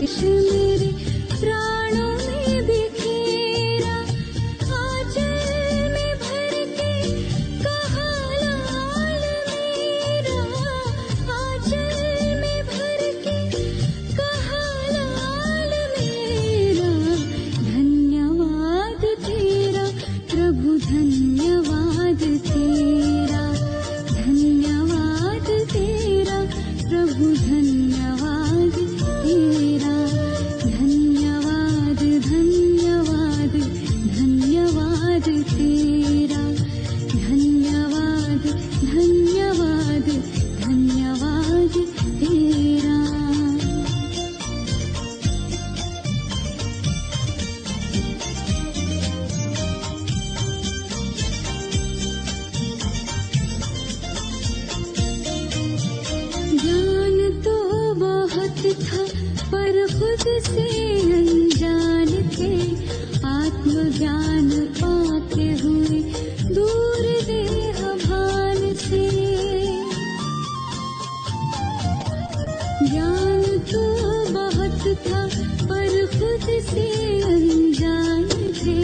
मेरे प्राणों में बिखेरा, आंचल में भर के कहा लाल मेरा, आंचल में भर के कहा लाल मेरा। धन्यवाद तेरा प्रभु, धन्यवाद तेरा, धन्यवाद तेरा प्रभु, धन्यवाद तेरा, धन्यवाद धन्यवाद धन्यवाद तेरा, धन्यवाद धन्यवाद धन्यवाद तेरा। ज्ञान तो बहुत था पर खुद से अनजान थे, आत्मज्ञान पाके हुए दूर देह भान से। ज्ञान तो बहुत था पर खुद से अनजान थे,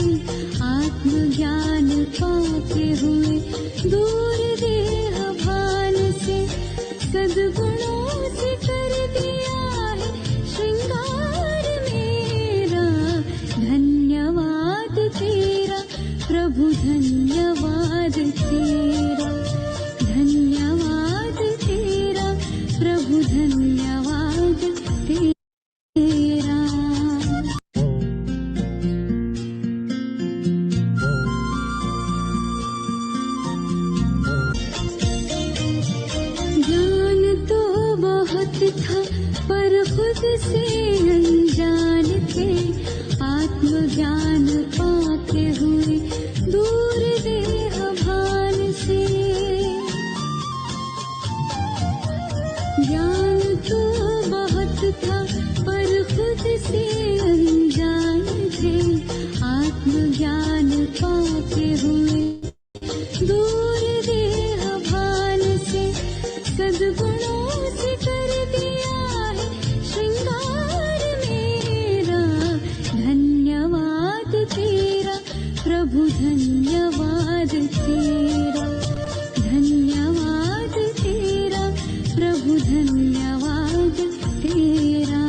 आत्मज्ञान पाके हुए दूर देह भान से। सद्गुणों से कर दिया है श्रृंगार मेरा, धन्यवाद तेरा प्रभु, धन्यवाद तेरा, धन्यवाद तेरा प्रभु, धन्यवाद तेरा। ज्ञान तो बहुत था पर खुद से अनजान थे, आत्मज्ञान पाके हुए दूर देह भान से। ज्ञान तो बहुत था पर खुद से अनजान थे, आत्मज्ञान पाके हुए दूर देह भान से। सद्गुणों से कर दिया है श्रृंगार मेरा, धन्यवाद तेरा प्रभु, धन्यवाद तेरा, धन्यवाद तेरा प्रभु, धन्यवाद तेरा।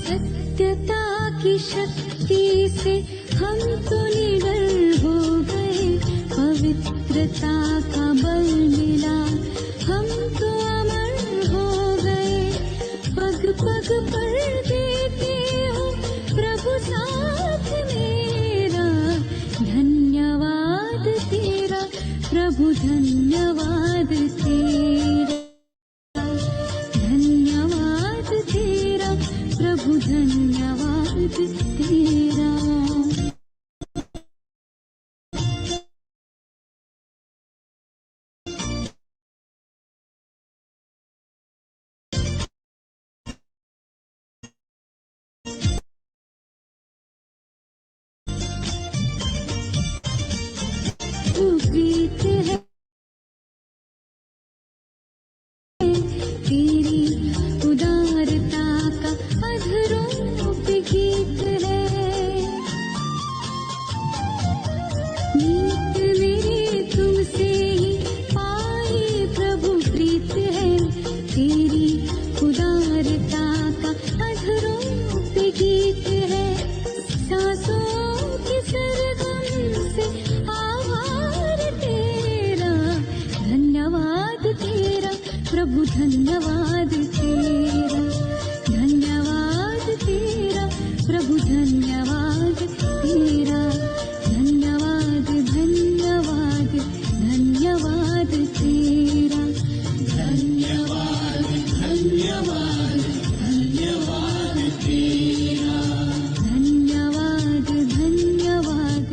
सत्यता की शक्ति से हम तो निडर हो गए, पवित्रता का बल मिला हम तो अमर हो गए। पग पग पर देते हो प्रभु साथ मेरा, धन्यवाद तेरा प्रभु, धन्यवाद तेरा, धन्यवाद तेरा प्रभु, धन्यवाद तेरा। तू प्रीत है तेरी उदारता का अधरों पे गीत है। नीत मेरे तुमसे ही पाई प्रभु प्रीत है, तेरी उदारता का अधरों पे गीत है। सांसों के सरगम से आभार तेरा, धन्यवाद तेरा प्रभु, धन्यवाद तेरा, धन्यवाद तेरा प्रभु, धन्यवाद तेरा, धन्यवाद धन्यवाद धन्यवाद तेरा, धन्यवाद धन्यवाद धन्यवाद तेरा, धन्यवाद धन्यवाद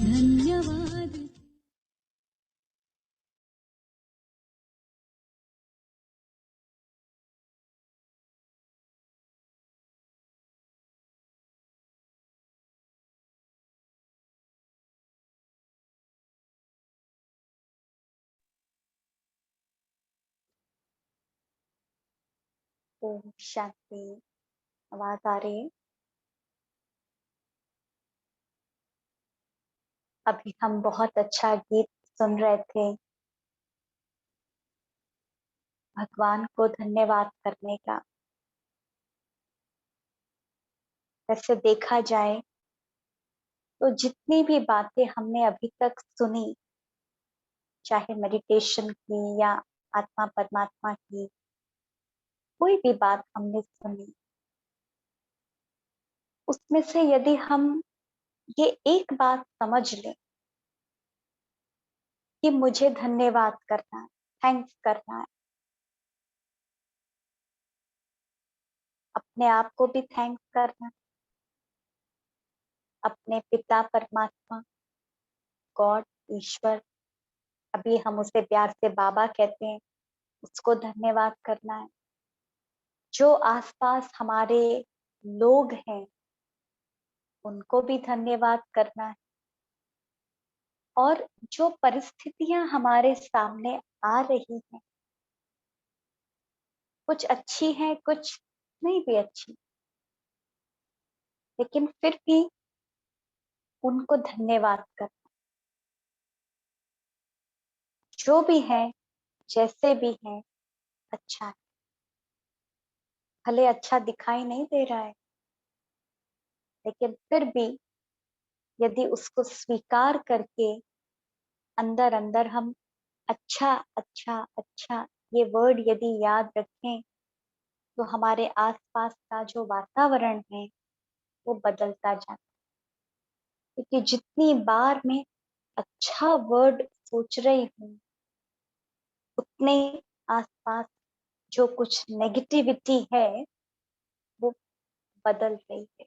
धन्यवाद। ओम शांति। आवाज आ रही है? अभी हम बहुत अच्छा गीत सुन रहे थे, भगवान को धन्यवाद करने का। वैसे देखा जाए तो जितनी भी बातें हमने अभी तक सुनी, चाहे मेडिटेशन की या आत्मा परमात्मा की, कोई भी बात हमने सुनी, उसमें से यदि हम ये एक बात समझ लें कि मुझे धन्यवाद करना है, थैंक्स करना है, अपने आप को भी थैंक्स करना है, अपने पिता परमात्मा, गॉड, ईश्वर, अभी हम उसे प्यार से बाबा कहते हैं, उसको धन्यवाद करना है। जो आसपास हमारे लोग हैं, उनको भी धन्यवाद करना है। और जो परिस्थितियां हमारे सामने आ रही हैं, कुछ अच्छी हैं, कुछ नहीं भी अच्छी, लेकिन फिर भी उनको धन्यवाद करना। जो भी है, जैसे भी है, अच्छा है। भले अच्छा दिखाई नहीं दे रहा है, लेकिन फिर भी यदि उसको स्वीकार करके अंदर अंदर हम अच्छा अच्छा अच्छा ये वर्ड यदि याद रखें, तो हमारे आसपास का जो वातावरण है वो बदलता जाता है। क्योंकि जितनी बार मैं अच्छा वर्ड सोच रही हूँ, उतने आसपास जो कुछ नेगेटिविटी है वो बदल रही है।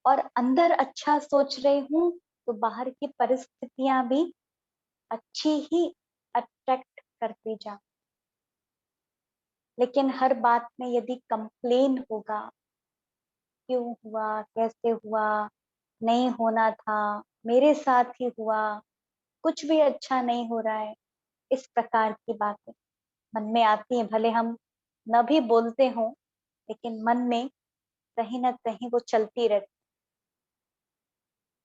और अंदर अच्छा सोच रही हूँ तो बाहर की परिस्थितियां भी अच्छी ही अट्रैक्ट करती जा। लेकिन हर बात में यदि कंप्लेन होगा, क्यों हुआ, कैसे हुआ, नहीं होना था, मेरे साथ ही हुआ, कुछ भी अच्छा नहीं हो रहा है, इस प्रकार की बातें मन में आती हैं। भले हम न भी बोलते हों, लेकिन मन में कहीं ना कहीं वो चलती रहती।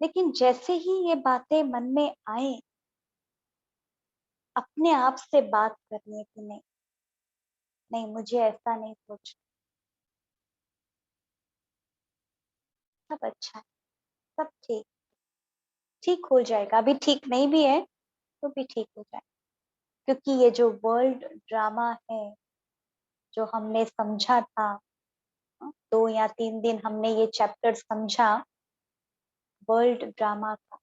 लेकिन जैसे ही ये बातें मन में आए, अपने आप से बात करनी है कि नहीं नहीं, मुझे ऐसा नहीं सोचना, सब अच्छा है, सब ठीक ठीक हो जाएगा। अभी ठीक नहीं भी है तो भी ठीक हो जाएगा। क्योंकि ये जो वर्ल्ड ड्रामा है, जो हमने समझा था, 2 या 3 दिन हमने ये चैप्टर समझा, वर्ल्ड ड्रामा का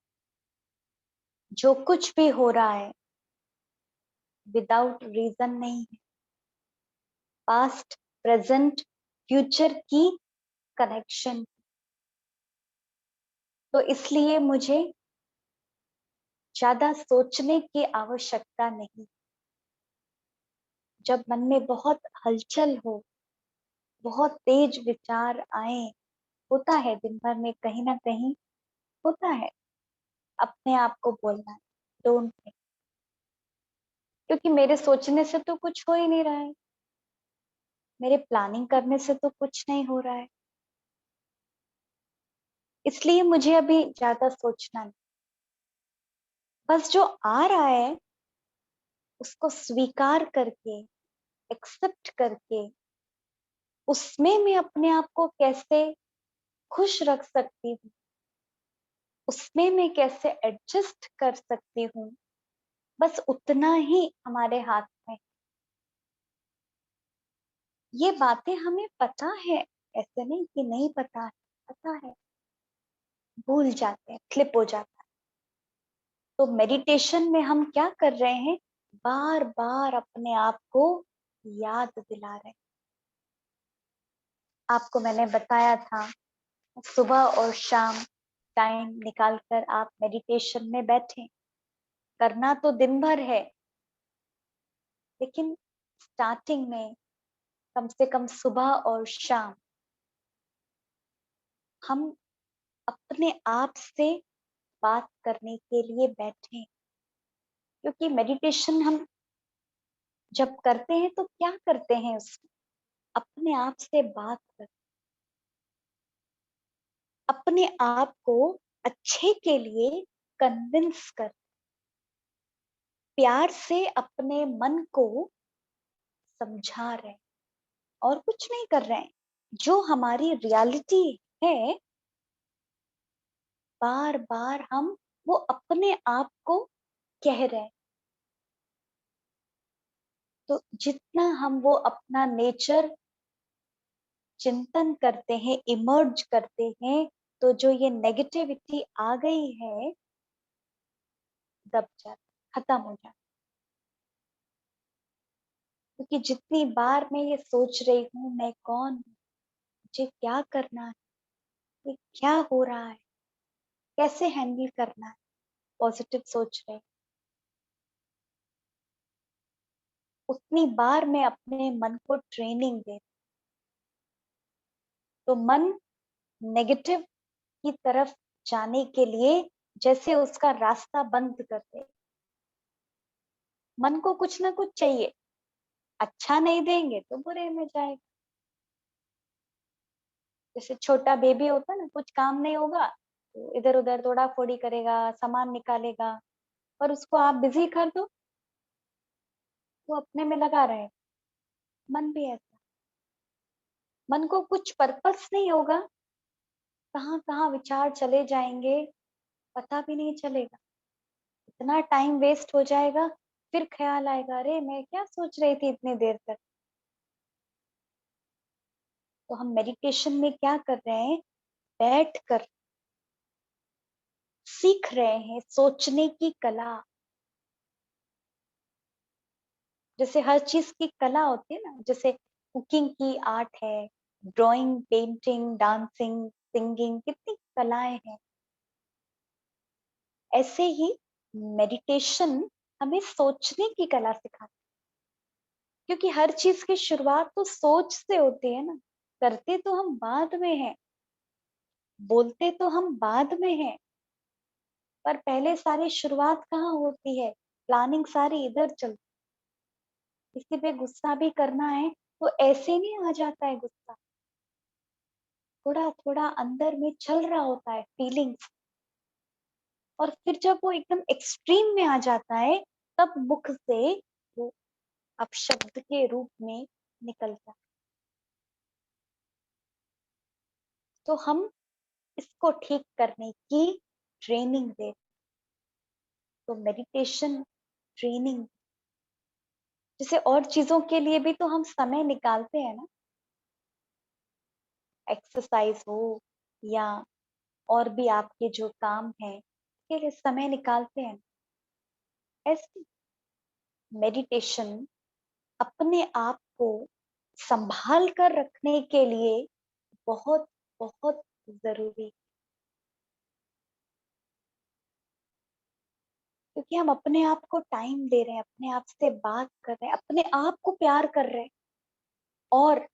जो कुछ भी हो रहा है विदाउट रीजन नहीं है। पास्ट, प्रेजेंट, फ्यूचर की कनेक्शन। तो इसलिए मुझे ज्यादा सोचने की आवश्यकता नहीं। जब मन में बहुत हलचल हो, बहुत तेज विचार आए, होता है दिन भर में कहीं ना कहीं, होता है, अपने आप को बोलना है डोंट थिंक, क्योंकि मेरे सोचने से तो कुछ हो ही नहीं रहा है, मेरे प्लानिंग करने से तो कुछ नहीं हो रहा है, इसलिए मुझे अभी ज्यादा सोचना नहीं। बस जो आ रहा है उसको स्वीकार करके, एक्सेप्ट करके, उसमें मैं अपने आप को कैसे खुश रख सकती हूँ, उसमें मैं कैसे एडजस्ट कर सकती हूँ, बस उतना ही हमारे हाथ में। ये बातें हमें पता है, ऐसे नहीं कि नहीं पता है, पता है, भूल जाते हैं, क्लिप हो जाता है। तो मेडिटेशन में हम क्या कर रहे हैं, बार बार अपने आप को याद दिला रहे हैं। आपको मैंने बताया था, सुबह और शाम टाइम निकालकर आप मेडिटेशन में बैठे, करना तो दिन भर है, लेकिन स्टार्टिंग में कम से कम सुबह और शाम हम अपने आप से बात करने के लिए बैठे। क्योंकि मेडिटेशन हम जब करते हैं तो क्या करते हैं उसमें, अपने आप से बात कर, अपने आप को अच्छे के लिए कन्विंस कर, प्यार से अपने मन को समझा रहे हैं, और कुछ नहीं कर रहे हैं। जो हमारी रियलिटी है, बार बार हम वो अपने आप को कह रहे हैं। तो जितना हम वो अपना नेचर चिंतन करते हैं, इमर्ज करते हैं, तो जो ये नेगेटिविटी आ गई है, दब जाती, खत्म हो जाती। क्योंकि जितनी बार मैं ये सोच रही हूँ मैं कौन हूँ, मुझे क्या करना है, ये क्या हो रहा है, कैसे हैंडल करना है, पॉजिटिव सोच रहे, उतनी बार मैं अपने मन को ट्रेनिंग दे, तो मन नेगेटिव की तरफ जाने के लिए जैसे उसका रास्ता बंद कर दे। मन को कुछ ना कुछ चाहिए, अच्छा नहीं देंगे तो बुरे में जाएगा। जैसे छोटा बेबी होता है ना, कुछ काम नहीं होगा तो इधर उधर तोड़ा फोड़ी करेगा, सामान निकालेगा, पर उसको आप बिजी कर दो, वो अपने में लगा रहे। मन भी ऐसा, मन को कुछ पर्पस नहीं होगा, कहाँ कहाँ विचार चले जाएंगे पता भी नहीं चलेगा, इतना टाइम वेस्ट हो जाएगा। फिर ख्याल आएगा, अरे मैं क्या सोच रही थी इतनी देर तक। तो हम मेडिटेशन में क्या कर रहे हैं, बैठ कर सीख रहे हैं सोचने की कला। जैसे हर चीज की कला होती है ना, जैसे कुकिंग की आर्ट है, ड्राइंग, पेंटिंग, डांसिंग, सिंगिंग, कितनी कलाएं हैं। ऐसे ही मेडिटेशन हमें सोचने की कला सिखाता है, क्योंकि हर चीज की शुरुआत तो सोच से होती है ना। करते तो हम बाद में हैं, बोलते तो हम बाद में हैं, पर पहले सारी शुरुआत कहाँ होती है, प्लानिंग सारी इधर चलती। किसी पे गुस्सा भी करना है तो ऐसे नहीं आ जाता है गुस्सा, थोड़ा थोड़ा अंदर में चल रहा होता है फीलिंग्स, और फिर जब वो एकदम एक्सट्रीम में आ जाता है, तब मुख से वो अपशब्द के रूप में निकलता है। तो हम इसको ठीक करने की ट्रेनिंग दे, तो मेडिटेशन ट्रेनिंग, जैसे और चीजों के लिए भी तो हम समय निकालते हैं ना, एक्सरसाइज हो या और भी आपके जो काम है के लिए समय निकालते हैं। ऐसे मेडिटेशन अपने आप को संभाल कर रखने के लिए बहुत बहुत जरूरी, क्योंकि हम अपने आप को टाइम दे रहे हैं, अपने आप से बात कर रहे हैं, अपने आप को प्यार कर रहे हैं, और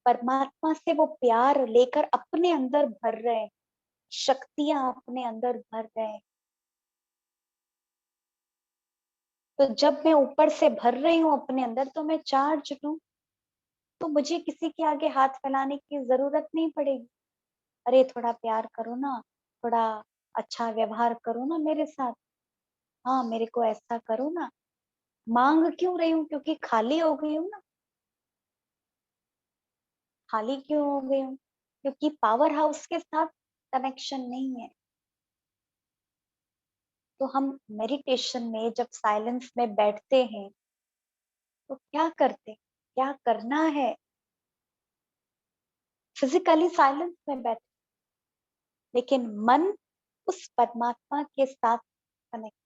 परमात्मा से वो प्यार लेकर अपने अंदर भर रहे हैं, शक्तियां अपने अंदर भर रहे हैं। तो जब मैं ऊपर से भर रही हूँ अपने अंदर, तो मैं चार्ज हूँ, तो मुझे किसी के आगे हाथ फैलाने की जरूरत नहीं पड़ेगी। अरे थोड़ा प्यार करो ना, थोड़ा अच्छा व्यवहार करो ना मेरे साथ, हाँ मेरे को ऐसा करो ना। मांग क्यों रही हूँ, क्योंकि खाली हो गई हूँ ना। खाली क्यों हो गई हूँ, क्योंकि पावर हाउस के साथ कनेक्शन नहीं है। तो हम मेडिटेशन में जब साइलेंस में बैठते हैं, तो क्या करते, क्या करना है, फिजिकली साइलेंस में बैठे, लेकिन मन उस परमात्मा के साथ कनेक्ट,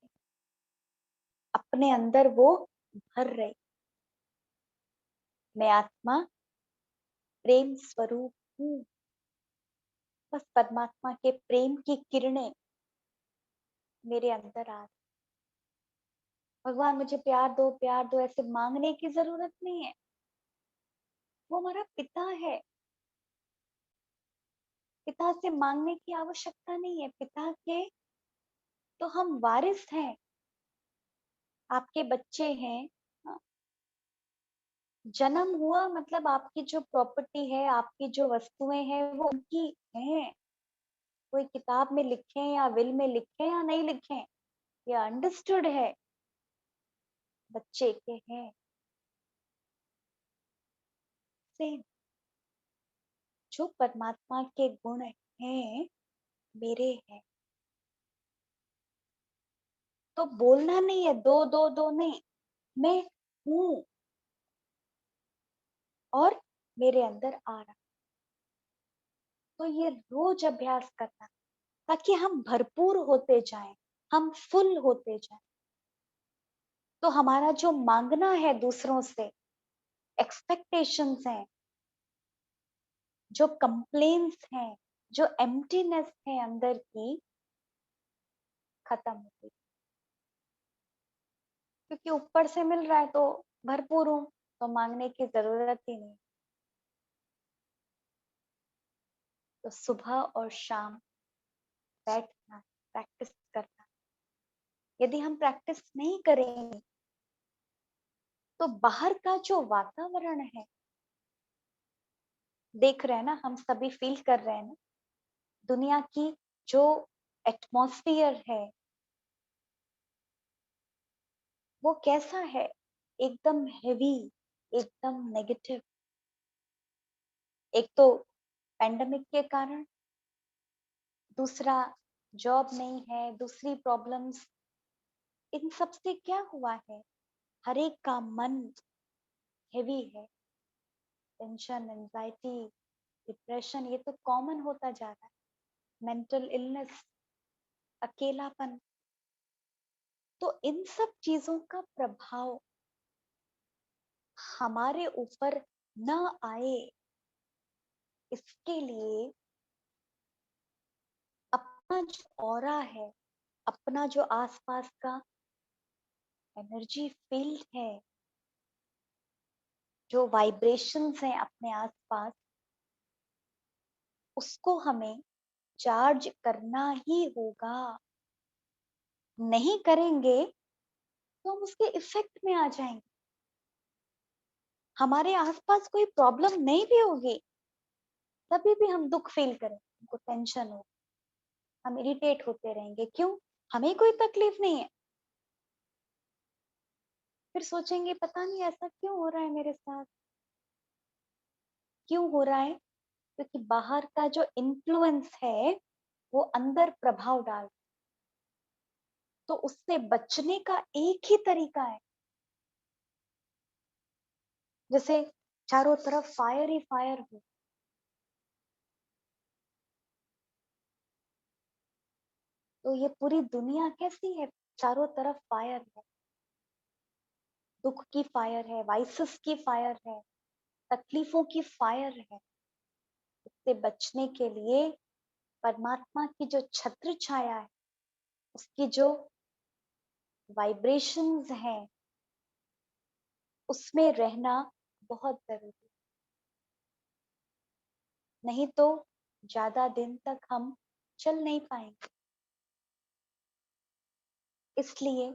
अपने अंदर वो भर रही। मैं आत्मा प्रेम स्वरूप हूँ, बस परमात्मा के प्रेम की किरणें मेरे अंदर आ रही। भगवान मुझे प्यार दो ऐसे मांगने की जरूरत नहीं है, वो हमारा पिता है। पिता से मांगने की आवश्यकता नहीं है, पिता के तो हम वारिस हैं, आपके बच्चे हैं। हाँ, जन्म हुआ मतलब आपकी जो प्रॉपर्टी है, आपकी जो वस्तुएं हैं वो उनकी हैं। कोई किताब में लिखे या विल में लिखे या नहीं लिखे, ये अंडरस्टूड है, बच्चे के हैं। सेम, जो परमात्मा के गुण हैं मेरे हैं। तो बोलना नहीं है दो दो दो, नहीं, मैं हूं और मेरे अंदर आ रहा। तो ये रोज अभ्यास करना, ताकि हम भरपूर होते जाएं, हम फुल होते जाएं। तो हमारा जो मांगना है दूसरों से, एक्सपेक्टेशंस हैं, जो कंप्लेन्स हैं, जो एम्प्टीनेस है अंदर की, खत्म होती। क्योंकि ऊपर से मिल रहा है तो भरपूर हूं, तो मांगने की जरूरत ही नहीं। तो सुबह और शाम बैठना, प्रैक्टिस करना। यदि हम प्रैक्टिस नहीं करेंगे तो बाहर का जो वातावरण है, देख रहे हैं ना, हम सभी फील कर रहे हैं ना, दुनिया की जो एटमॉस्फियर है वो कैसा है, एकदम हेवी, एकदम नेगेटिव। एक तो पैंडेमिक के कारण, दूसरा जॉब नहीं है, दूसरी प्रॉब्लम्स, इन सब से क्या हुआ है, हर एक का मन हेवी है। टेंशन, एंजाइटी, डिप्रेशन, ये तो कॉमन होता जा रहा है। मेंटल इलनेस, अकेलापन। तो इन सब चीजों का प्रभाव हमारे ऊपर न आए, इसके लिए अपना जो ऑरा है, अपना जो आसपास का एनर्जी फील्ड है, जो वाइब्रेशंस हैं अपने आसपास, उसको हमें चार्ज करना ही होगा। नहीं करेंगे तो हम उसके इफेक्ट में आ जाएंगे। हमारे आसपास कोई प्रॉब्लम नहीं भी होगी, तभी भी हम दुख फील करें, हमको टेंशन हो, हम इरिटेट होते रहेंगे। क्यों? हमें कोई तकलीफ नहीं है। फिर सोचेंगे पता नहीं ऐसा क्यों हो रहा है मेरे साथ, क्यों हो रहा है? क्योंकि बाहर का जो इन्फ्लुएंस है वो अंदर प्रभाव डाल। तो उससे बचने का एक ही तरीका है, जैसे चारों तरफ फायर ही फायर हो, तो ये पूरी दुनिया कैसी है, चारों तरफ फायर है, दुख की फायर है, वाइसेस की फायर है, तकलीफों की फायर है। इससे बचने के लिए परमात्मा की जो छत्र छाया है, उसकी जो वाइब्रेशंस हैं, उसमें रहना बहुत जरूरी। नहीं तो ज्यादा दिन तक हम चल नहीं पाएंगे। इसलिए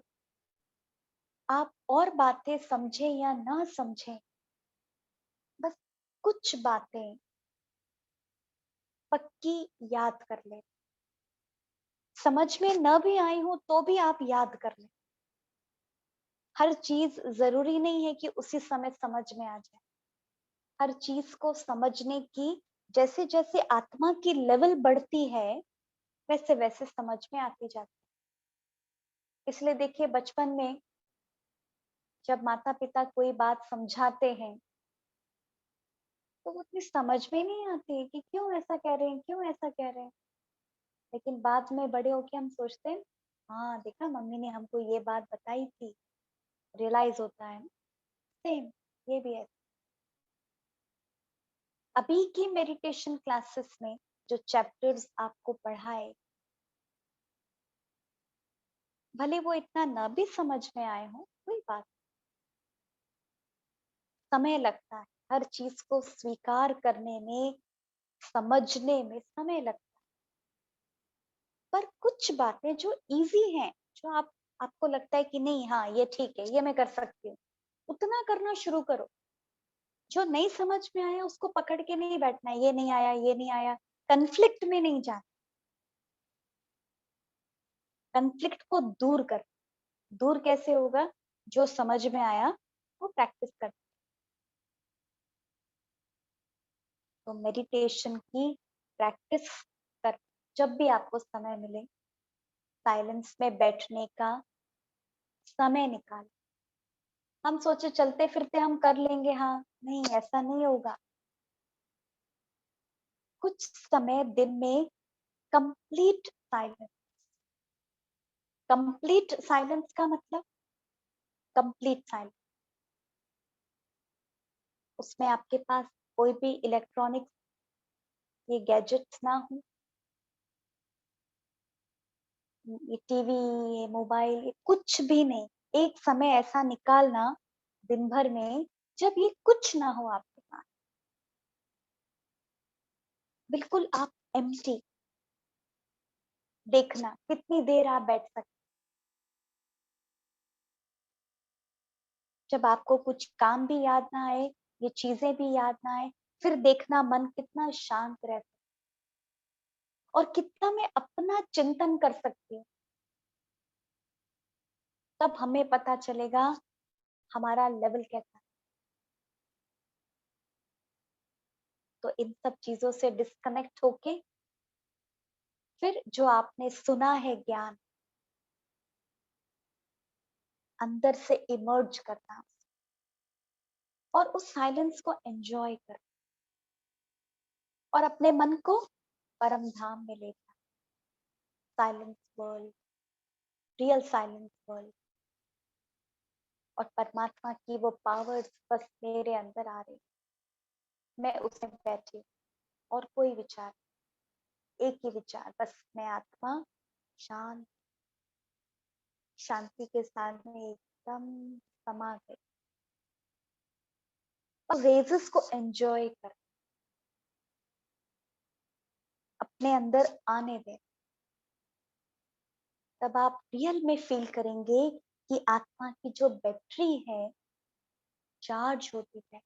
आप और बातें समझें या ना समझें, बस कुछ बातें पक्की याद कर लें। समझ में न भी आई हो तो भी आप याद कर लें। हर चीज जरूरी नहीं है कि उसी समय समझ में आ जाए। हर चीज को समझने की, जैसे जैसे आत्मा की लेवल बढ़ती है, वैसे वैसे समझ में आती जाती है। इसलिए देखिए, बचपन में जब माता पिता कोई बात समझाते हैं तो वो उतनी समझ में नहीं आती है कि क्यों ऐसा कह रहे हैं, क्यों ऐसा कह रहे हैं। लेकिन बाद में बड़े होके हम सोचते हैं, हाँ देखा मम्मी ने हमको ये बात बताई थी, रियलाइज होता है। सेम, ये भी है। अभी की मेडिटेशन क्लासेस में जो चैप्टर्स आपको पढ़ाए, भले वो इतना न भी समझ में आए हो, कोई बात, समय लगता है हर चीज को स्वीकार करने में, समझने में समय लगता है। पर कुछ बातें जो इजी हैं, जो आपको लगता है कि नहीं हाँ ये ठीक है, ये मैं कर सकती हूँ, उतना करना शुरू करो। जो नहीं समझ में आया उसको पकड़ के नहीं बैठना है, ये नहीं आया, ये नहीं आया, कन्फ्लिक्ट में नहीं जाना। कन्फ्लिक्ट को दूर कर, दूर कैसे होगा? जो समझ में आया वो प्रैक्टिस कर। तो मेडिटेशन की प्रैक्टिस कर, जब भी आपको समय मिले साइलेंस में बैठने का समय निकाल। हम सोचे चलते फिरते हम कर लेंगे, हाँ नहीं, ऐसा नहीं होगा। कुछ समय दिन में कंप्लीट साइलेंस। कंप्लीट साइलेंस का मतलब कंप्लीट साइलेंस, उसमें आपके पास कोई भी इलेक्ट्रॉनिक्स, ये गैजेट्स ना हो, ये टीवी, ये मोबाइल, ये कुछ भी नहीं। एक समय ऐसा निकालना दिन भर में जब ये कुछ ना हो आपके पास, बिल्कुल आप एम्प्टी। देखना कितनी देर आप बैठ सकते। जब आपको कुछ काम भी याद ना आए, ये चीजें भी याद ना आए, फिर देखना मन कितना शांत रहता है और कितना मैं अपना चिंतन कर सकती हूँ। तब हमें पता चलेगा हमारा लेवल कैसा है। तो इन सब चीजों से डिस्कनेक्ट होके फिर जो आपने सुना है ज्ञान, अंदर से इमर्ज करना और उस साइलेंस को एंजॉय करना और अपने मन को परम धाम में ले जाना। Silence world, real silence world, और परमात्मा की वो पावर्स बस मेरे अंदर आ रही, मैं उसमें बैठी और कोई विचार, एक ही विचार, बस मैं आत्मा शांत, शांति के साथ में एकदम समा गई और रेजेस को एंजॉय कर, अपने अंदर आने दे। तब आप रियल में फील करेंगे कि आत्मा की जो बैटरी है चार्ज होती है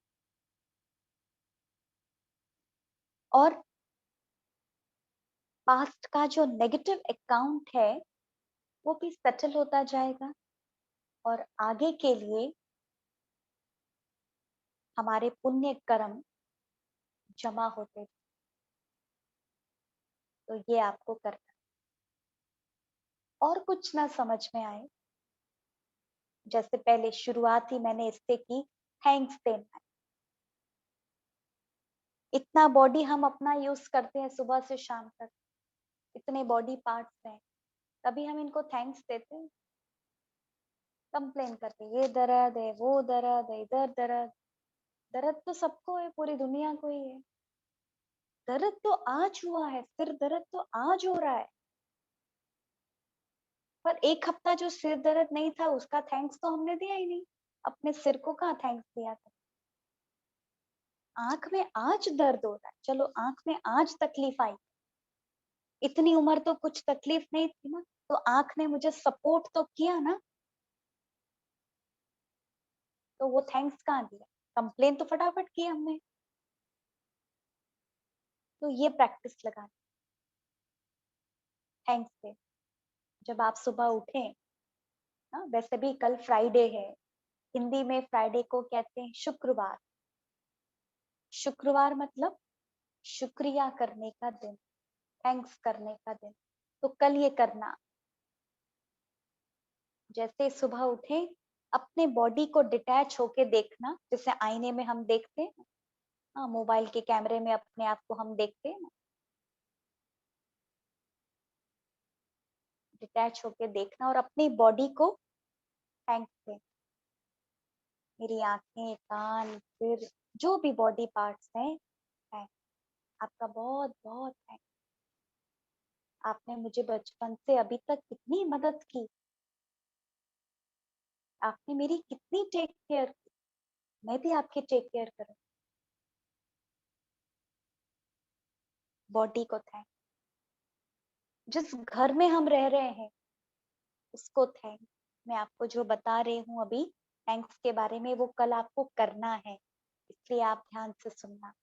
और पास्ट का जो नेगेटिव अकाउंट है वो भी सेटल होता जाएगा और आगे के लिए हमारे पुण्य कर्म जमा होते। तो ये आपको करना। और कुछ ना समझ में आए, जैसे पहले शुरुआत ही मैंने इससे की, थैंक्स देना है। इतना बॉडी हम अपना यूज करते हैं सुबह से शाम तक, इतने बॉडी पार्ट्स हैं, कभी हम इनको थैंक्स देते हैं? कंप्लेन करते हैं, ये दर्द है, वो दर्द है, इधर दर्द। दर्द तो सबको है, पूरी दुनिया को ही है। दर्द तो आज हुआ है, सिर दर्द तो आज हो रहा है, पर एक हफ्ता जो सिर दर्द नहीं था उसका थैंक्स तो हमने दिया ही नहीं। अपने सिर को कहाँ थैंक्स दिया था? आंख में आज दर्द हो रहा है, चलो आंख में आज तकलीफ आई, इतनी उम्र तो कुछ तकलीफ नहीं थी ना, तो आंख ने मुझे सपोर्ट तो किया ना, तो वो थैंक्स कहाँ दिया? कंप्लेन तो फटाफट की हमने। तो ये प्रैक्टिस लगा, थैंक्स से। जब आप सुबह उठे, हाँ वैसे भी कल फ्राइडे है, हिंदी में फ्राइडे को कहते हैं शुक्रवार। शुक्रवार मतलब शुक्रिया करने का दिन, थैंक्स करने का दिन। तो कल ये करना, जैसे सुबह उठे अपने बॉडी को डिटैच होके देखना, जैसे आईने में हम देखते हैं, हाँ मोबाइल के कैमरे में अपने आप को हम देखते हैं ना, डिटैच होके देखना और अपनी बॉडी को थैंक्स देना। मेरी आंखें, कान, सिर, जो भी बॉडी पार्ट्स हैं, थैंक्स, आपका बहुत बहुत थैंक्स। आपने मुझे बचपन से अभी तक कितनी मदद की, आपने मेरी कितनी टेक केयर की, मैं भी आपकी टेक केयर करूँ। बॉडी को थैंक, जिस घर में हम रह रहे हैं उसको थैंक। मैं आपको जो बता रही हूँ अभी थैंक्स के बारे में, वो कल आपको करना है। इसलिए आप ध्यान से सुनना।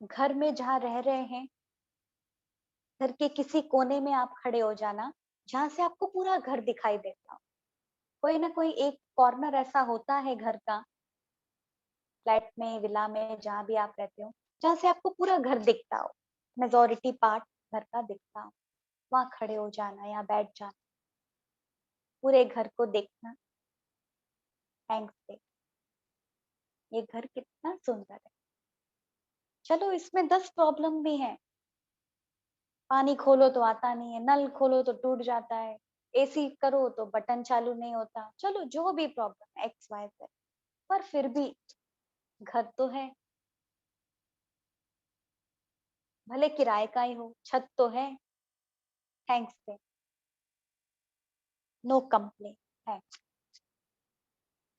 घर में जहाँ रह रहे हैं, घर के किसी कोने में आप खड़े हो जाना, जहाँ से आपको पूरा घर दिखाई देता हो। कोई ना कोई एक कॉर्नर ऐसा होता है घर का, फ्लैट में, विला में, जहाँ भी आप रहते हो, जहाँ से आपको पूरा घर दिखता हो, मेजोरिटी पार्ट घर का दिखता हो। वहां खड़े हो जाना या बैठ जाना, पूरे घर को देखना, थैंक्स डे, ये घर कितना सुंदर है। चलो इसमें 10 प्रॉब्लम भी है, पानी खोलो तो आता नहीं है, नल खोलो तो टूट जाता है, एसी करो तो बटन चालू नहीं होता, चलो जो भी प्रॉब्लम एक्स वाई जेड, पर फिर भी घर तो है, भले किराए का ही हो, छत तो है, थैंक्स डे, नो कंप्लेन है।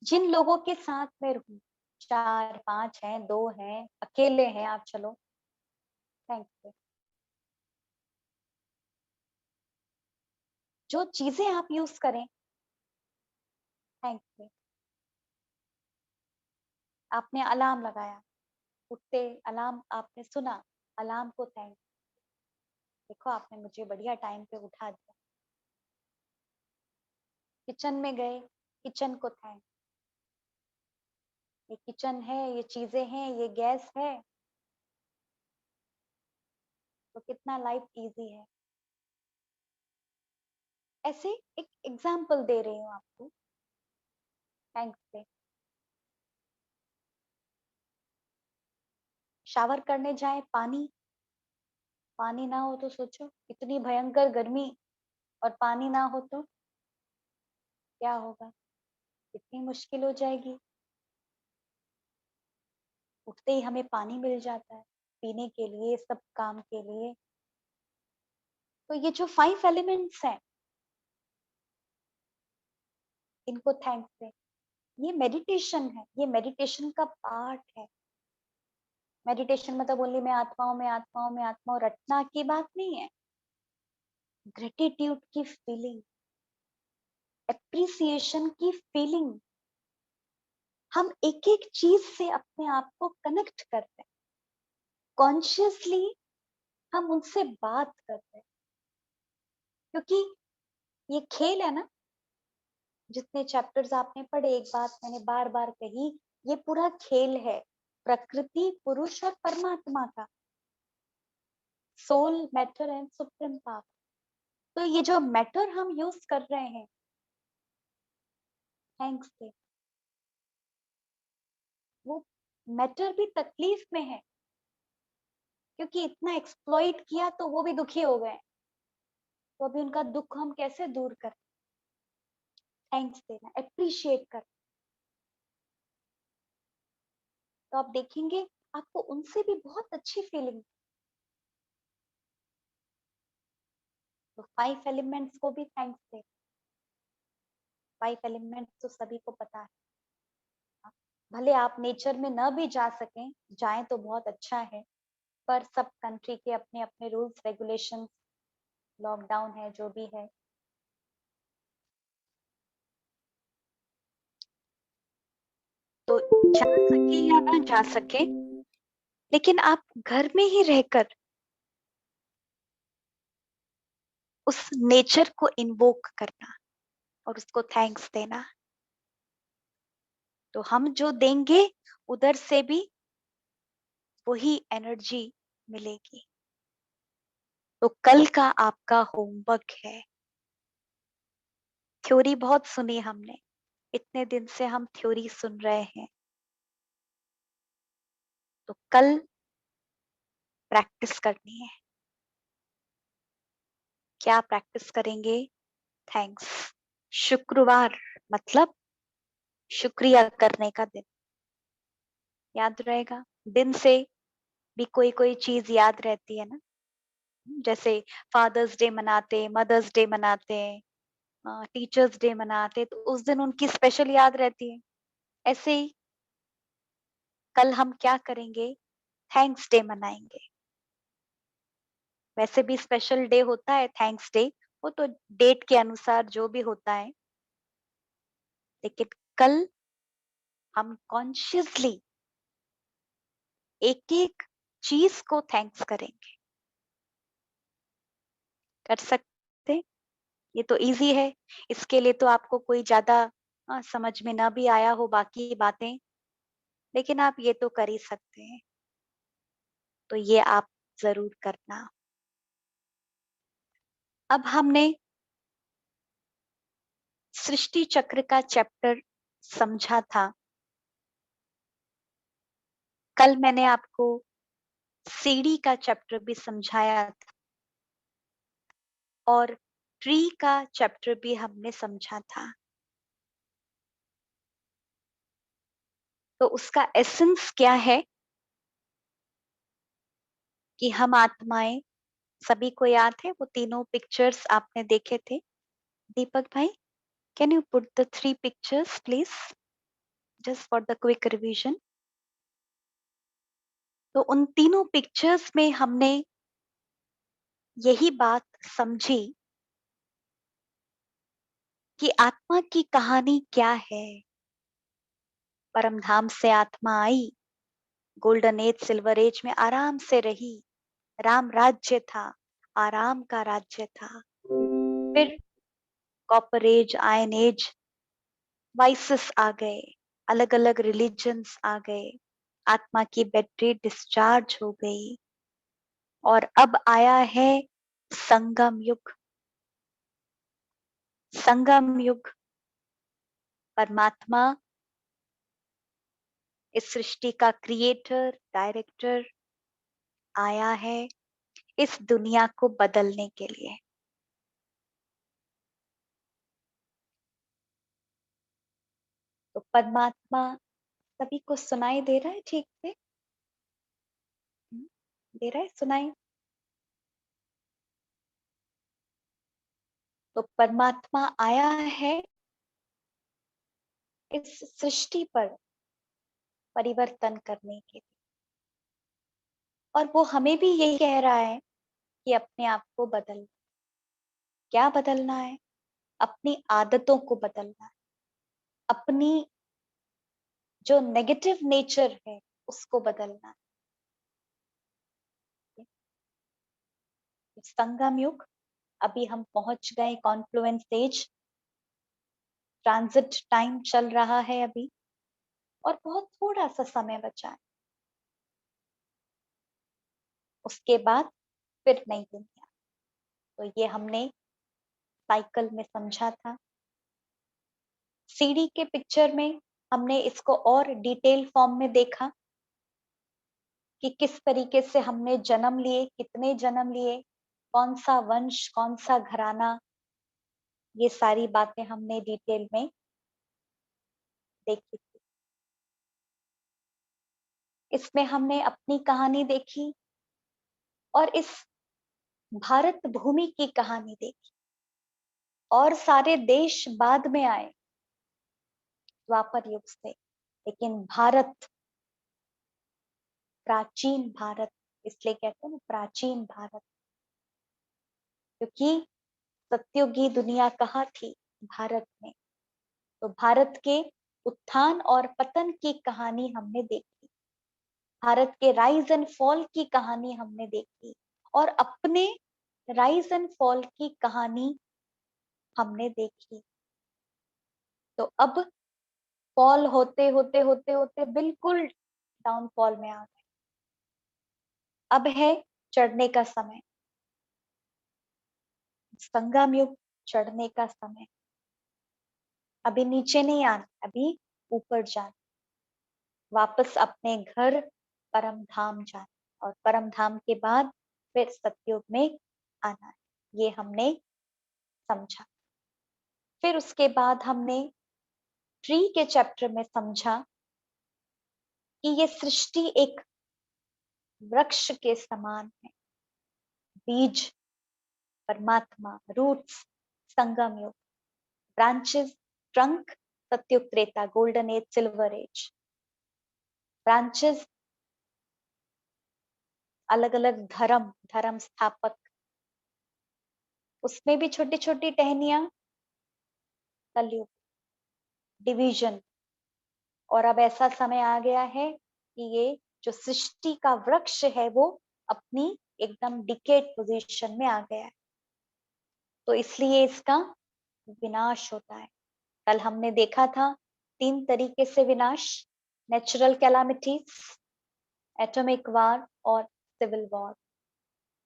जिन लोगों के साथ में रहूं, 4 5 हैं, 2 हैं, अकेले हैं आप, चलो थैंक्स डे। जो चीजें आप यूज करें, थैंक्स डे। आपने अलार्म लगाया, उठते अलार्म आपने सुना, अलार्म को थैंक, देखो आपने मुझे बढ़िया टाइम पे उठा दिया। किचन में गए, किचन को थैंक, ये किचन है, ये चीजें हैं, ये गैस है, तो कितना लाइफ इजी है। ऐसे एक एग्जाम्पल दे रही हूँ आपको, थैंक्स डे। शावर करने जाए, पानी, पानी ना हो तो सोचो इतनी भयंकर गर्मी, और पानी ना हो तो क्या होगा, कितनी मुश्किल हो जाएगी। उठते ही हमें पानी मिल जाता है पीने के लिए, सब काम के लिए। तो ये जो 5 एलिमेंट्स हैं, इनको थैंक्स दे। ये मेडिटेशन है, ये मेडिटेशन का पार्ट है। मेडिटेशन मतलब ओनली मैं आत्माओं में, आत्माओं में, आत्माओं रटना की बात नहीं है। ग्रेटिट्यूड की फीलिंग, एप्रिसिएशन की फीलिंग, हम एक एक चीज से अपने आप को कनेक्ट करते हैं, कॉन्शियसली हम उनसे बात करते हैं। क्योंकि ये खेल है ना, जितने चैप्टर्स आपने पढ़े, एक बात मैंने बार बार कही, ये पूरा खेल है प्रकृति, पुरुष और परमात्मा का, soul, matter and supreme power. तो ये जो मैटर हम यूज कर रहे हैं, थैंक्स डे, वो मैटर भी तकलीफ में है, क्योंकि इतना एक्सप्लॉइट किया तो वो भी दुखी हो गए। तो अभी उनका दुख हम कैसे दूर करें, थैंक्स देना, अप्रिशिएट कर। तो आप देखेंगे आपको उनसे भी बहुत अच्छी फीलिंग। तो 5 एलिमेंट्स को भी थैंक्स दे। 5 एलिमेंट्स तो सभी को पता है। भले आप नेचर में न भी जा सकें, जाएं तो बहुत अच्छा है, पर सब कंट्री के अपने अपने रूल्स रेगुलेशंस, लॉकडाउन है, जो भी है। तो जा सके या ना जा सके, लेकिन आप घर में ही रहकर उस नेचर को इन्वोक करना और उसको थैंक्स देना, तो हम जो देंगे उधर से भी वही एनर्जी मिलेगी। तो कल का आपका होमवर्क है, थ्योरी बहुत सुनी हमने, इतने दिन से हम थ्योरी सुन रहे हैं, तो कल प्रैक्टिस करनी है। क्या प्रैक्टिस करेंगे, थैंक्स। शुक्रवार मतलब शुक्रिया करने का दिन, याद रहेगा। दिन से भी कोई कोई चीज याद रहती है ना, जैसे फादर्स डे मनाते, मदर्स डे मनाते, टीचर्स डे मनाते, तो उस दिन उनकी स्पेशल याद रहती है। ऐसे ही कल हम क्या करेंगे, थैंक्स डे मनाएंगे। वैसे भी स्पेशल डे होता है थैंक्स डे, वो तो डेट के अनुसार जो भी होता है, लेकिन कल हम कॉन्शियसली एक एक चीज को थैंक्स करेंगे। कर सकते हैं? ये तो इजी है। इसके लिए तो आपको कोई ज्यादा समझ में ना भी आया हो बाकी बातें, लेकिन आप ये तो कर ही सकते हैं। तो ये आप जरूर करना। अब हमने सृष्टि चक्र का चैप्टर समझा था। कल मैंने आपको सीढ़ी का चैप्टर भी समझाया था और ट्री का चैप्टर भी हमने समझा था। तो उसका एसेंस क्या है कि हम आत्माएं, सभी को याद है वो तीनों पिक्चर्स आपने देखे थे। दीपक भाई, can you put the 3 pictures please, just for the quick revision. तो उन तीनों पिक्चर्स में हमने यही बात समझी कि आत्मा की कहानी क्या है। परम धाम से आत्मा आई, गोल्डन एज सिल्वर एज में आराम से रही, राम राज्य था, आराम का राज्य था। फिर copper age, iron age, vices आ गए, अलग अलग रिलीजन्स आ गए, आत्मा की बैटरी डिस्चार्ज हो गई और अब आया है संगम युग। संगम युग, परमात्मा इस सृष्टि का क्रिएटर डायरेक्टर आया है इस दुनिया को बदलने के लिए। तो परमात्मा सभी को सुनाई दे रहा है ठीक से? दे रहा है सुनाई? तो परमात्मा आया है इस सृष्टि पर परिवर्तन करने के लिए, और वो हमें भी यही कह रहा है कि अपने आप को बदल। क्या बदलना है? अपनी आदतों को बदलना है, अपनी जो नेगेटिव नेचर है उसको बदलना है। संगम युग, अभी हम पहुंच गए कॉन्फ्लुएंस एज, ट्रांजिट टाइम चल रहा है अभी और बहुत थोड़ा सा समय बचा है। उसके बाद फिर नई दुनिया। तो ये हमने साइकिल में समझा था। सीढ़ी के पिक्चर में हमने इसको और डिटेल फॉर्म में देखा कि किस तरीके से हमने जन्म लिए, कितने जन्म लिए, कौन सा वंश, कौन सा घराना, ये सारी बातें हमने डिटेल में देखी थी। इसमें हमने अपनी कहानी देखी और इस भारत भूमि की कहानी देखी, और सारे देश बाद में आए द्वापर युग से, लेकिन भारत, प्राचीन भारत, इसलिए कहते हैं ना प्राचीन भारत, क्योंकि सत्युगी दुनिया कहाँ थी? भारत में। तो भारत के उत्थान और पतन की कहानी हमने देखी, भारत के राइज एंड फॉल की कहानी हमने देखी, और अपने राइज एंड फॉल की कहानी हमने देखी। तो अब फॉल होते होते होते होते बिल्कुल डाउनफॉल में आ गए। अब है चढ़ने का समय, संगम युग, चढ़ने का समय। अभी नीचे नहीं आना, अभी ऊपर जाना, वापस अपने घर परम धाम जाना, और परम धाम के बाद फिर सतयुग में आना है। ये हमने समझा। फिर उसके बाद हमने ट्री के चैप्टर में समझा कि ये सृष्टि एक वृक्ष के समान है। बीज परमात्मा, रूट्स संगम युग, branches trunk Satyug Treta golden age silver age, branches अलग अलग धर्म, धर्म स्थापक, उसमें भी छोटी छोटी टहनियां कलयुग, डिवीजन और अब ऐसा समय आ गया है कि ये जो सृष्टि का वृक्ष है वो अपनी एकदम डिकेड पोजीशन में आ गया है, तो इसलिए इसका विनाश होता है। कल हमने देखा था 3 तरीके से विनाश, नेचुरल कैलामिटीज, एटॉमिक वार और सिविल वॉर।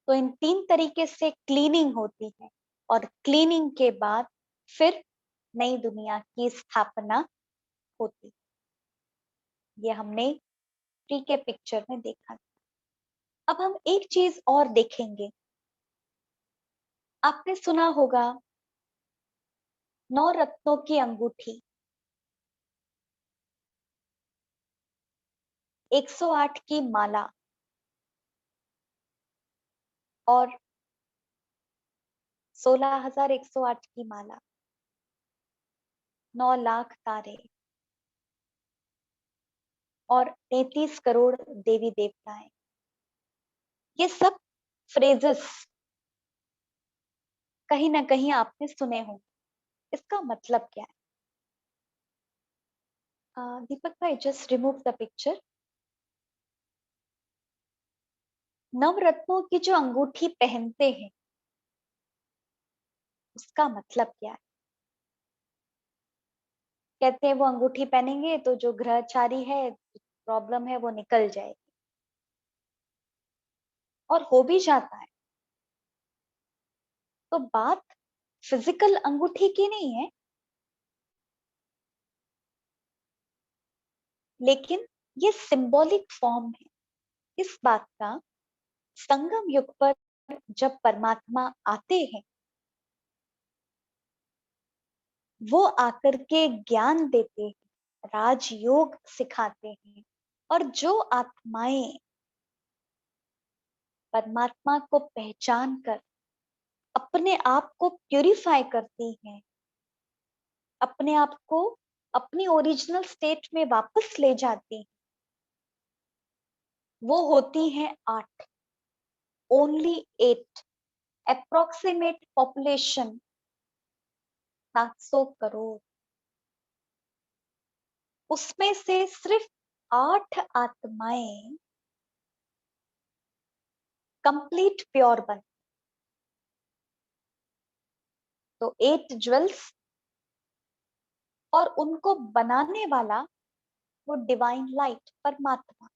तो इन 3 तरीके से क्लीनिंग होती है और क्लीनिंग के बाद फिर नई दुनिया की स्थापना होती है। ये हमने प्री के पिक्चर में देखा था। अब हम एक चीज और देखेंगे। आपने सुना होगा 9 रत्नों की अंगूठी, 108 की माला और 16,108 की माला, 9 लाख तारे और 33 करोड़ देवी देवताएं। ये सब फ्रेजेस कहीं ना कहीं आपने सुने होंगे। इसका मतलब क्या है? दीपक भाई, जस्ट रिमूव द पिक्चर। नवरत्नों की जो अंगूठी पहनते हैं उसका मतलब क्या है? कहते हैं वो अंगूठी पहनेंगे तो जो ग्रहचारी है, प्रॉब्लम है, वो निकल जाएगी, और हो भी जाता है। तो बात फिजिकल अंगूठी की नहीं है, लेकिन ये सिंबॉलिक फॉर्म है इस बात का। संगम युग पर जब परमात्मा आते हैं, वो आकर के ज्ञान देते हैं, राजयोग सिखाते हैं, और जो आत्माएं परमात्मा को पहचान कर अपने आप को प्यूरिफाई करती हैं, अपने आप को अपनी ओरिजिनल स्टेट में वापस ले जाती हैं, वो होती हैं 8, ओनली 8। Approximate population 700 crore. उसमें से सिर्फ 8 आत्माएं कंप्लीट प्योर बन, तो 8 ज्वेल्स, और उनको बनाने वाला वो डिवाइन लाइट परमात्मा।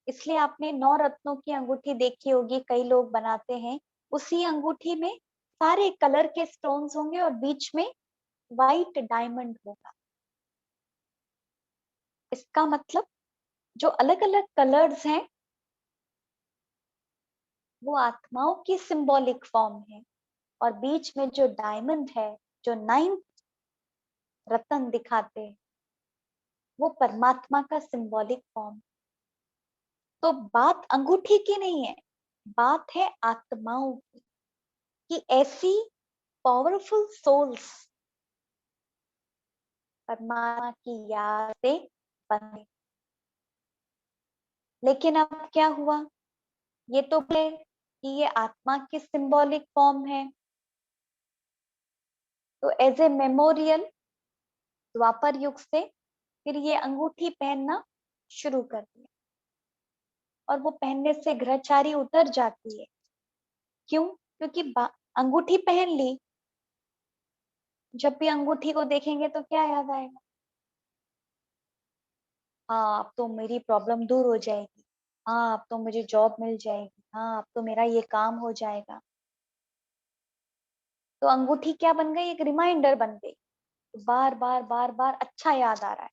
इसलिए आपने 9 रत्नों की अंगूठी देखी होगी, कई लोग बनाते हैं। उसी अंगूठी में सारे कलर के स्टोन्स होंगे और बीच में व्हाइट डायमंड होगा। इसका मतलब जो अलग अलग कलर्स हैं वो आत्माओं की सिंबॉलिक फॉर्म है, और बीच में जो डायमंड है, जो 9 रत्न दिखाते हैं, वो परमात्मा का सिंबॉलिक फॉर्म। तो बात अंगूठी की नहीं है, बात है आत्माओं की, कि ऐसी पावरफुल सोल्स परमात्मा की याद से बने। लेकिन अब क्या हुआ? ये तो बोले कि ये आत्मा की सिंबॉलिक फॉर्म है, तो एज ए मेमोरियल द्वापर युग से फिर ये अंगूठी पहनना शुरू कर दिया, और वो पहनने से ग्रहचारी उतर जाती है। क्यों? क्योंकि अंगूठी पहन ली, जब भी अंगूठी को देखेंगे तो क्या याद आएगा? हाँ, अब तो मेरी प्रॉब्लम दूर हो जाएगी, हाँ अब तो मुझे जॉब मिल जाएगी, हाँ अब तो मेरा ये काम हो जाएगा। तो अंगूठी क्या बन गई? एक रिमाइंडर बन गई, बार बार बार बार अच्छा याद आ रहा है।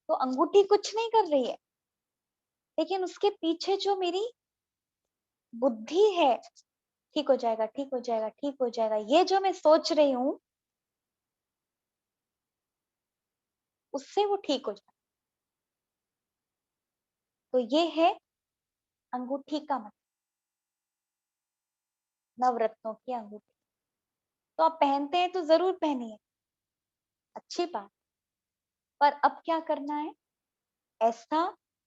तो अंगूठी कुछ नहीं कर रही है, लेकिन उसके पीछे जो मेरी बुद्धि है, ठीक हो जाएगा, ठीक हो जाएगा, ठीक हो जाएगा, ये जो मैं सोच रही हूँ उससे वो ठीक हो जाए। तो ये है अंगूठी का मतलब, नवरत्नों की अंगूठी। तो आप पहनते हैं तो जरूर पहनिए, अच्छी बात। पर अब क्या करना है? ऐसा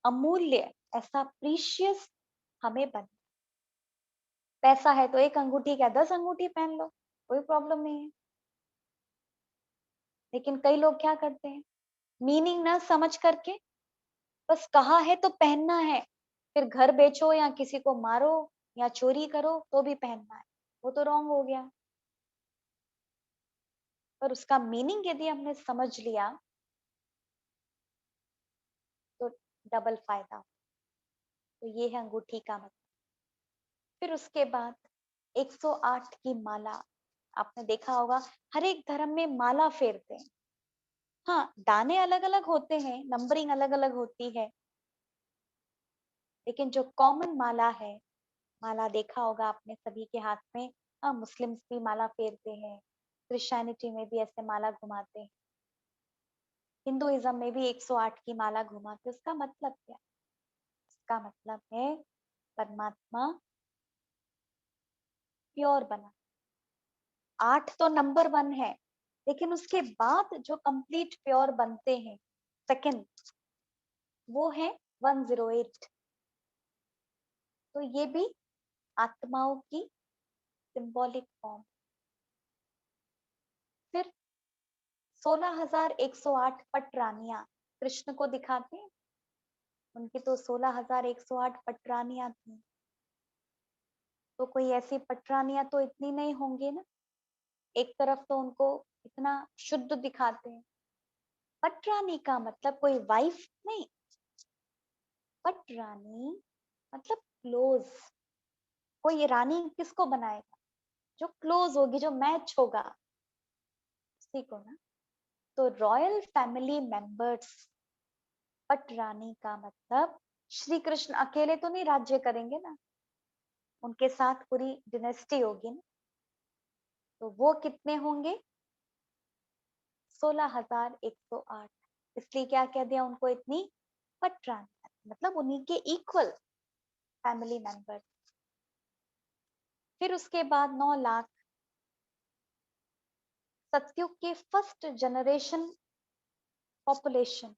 अमूल्य, ऐसा प्रीशियस हमें बन। पैसा है तो एक अंगूठी क्या 10 अंगूठी पहन लो, कोई प्रॉब्लम नहीं है। लेकिन कई लोग क्या करते हैं? मीनिंग ना समझ करके बस कहा है तो पहनना है, फिर घर बेचो या किसी को मारो या चोरी करो तो भी पहनना है, वो तो रॉन्ग हो गया। पर उसका मीनिंग यदि हमने समझ लिया तो डबल फायदा। तो ये है अंगूठी का मतलब। फिर उसके बाद 108 की माला, आपने देखा होगा हर एक धर्म में माला फेरते हैं। हाँ, दाने अलग अलग होते हैं, नंबरिंग अलग अलग होती है, लेकिन जो कॉमन माला है, माला देखा होगा आपने सभी के हाथ में। हाँ, मुस्लिम्स भी माला फेरते हैं, क्रिश्चियनिटी में भी ऐसे माला घुमाते हैं, हिंदुइज्म में भी 108 की माला घुमाते हैं। उसका मतलब क्या है? इसका मतलब है परमात्मा प्योर बना। 8 तो नंबर 1 है, लेकिन उसके बाद जो कंप्लीट प्योर बनते हैं सेकंड, वो है 108। तो ये भी आत्माओं की सिंबॉलिक फॉर्म। फिर 16,108 पटरानियां कृष्ण को दिखाते हैं, उनकी तो 16,108 पटरानियां थी। तो कोई ऐसी पटरानियां तो इतनी नहीं होंगी ना, एक तरफ तो उनको इतना शुद्ध दिखाते हैं। पटरानी का मतलब कोई वाइफ नहीं, पटरानी मतलब क्लोज। कोई रानी किसको बनाएगा? जो क्लोज होगी, जो मैच होगा उसी को ना। तो रॉयल फैमिली मेंबर्स, पटरानी का मतलब श्री कृष्ण अकेले तो नहीं राज्य करेंगे ना, उनके साथ पूरी डिनेस्टी होगी ना। तो वो कितने होंगे? 16,108। इसलिए क्या कह दिया उनको? इतनी पटरानी, मतलब उन्हीं के इक्वल फैमिली मेंबर। फिर उसके बाद 9 लाख सतयुग के फर्स्ट जनरेशन पॉपुलेशन,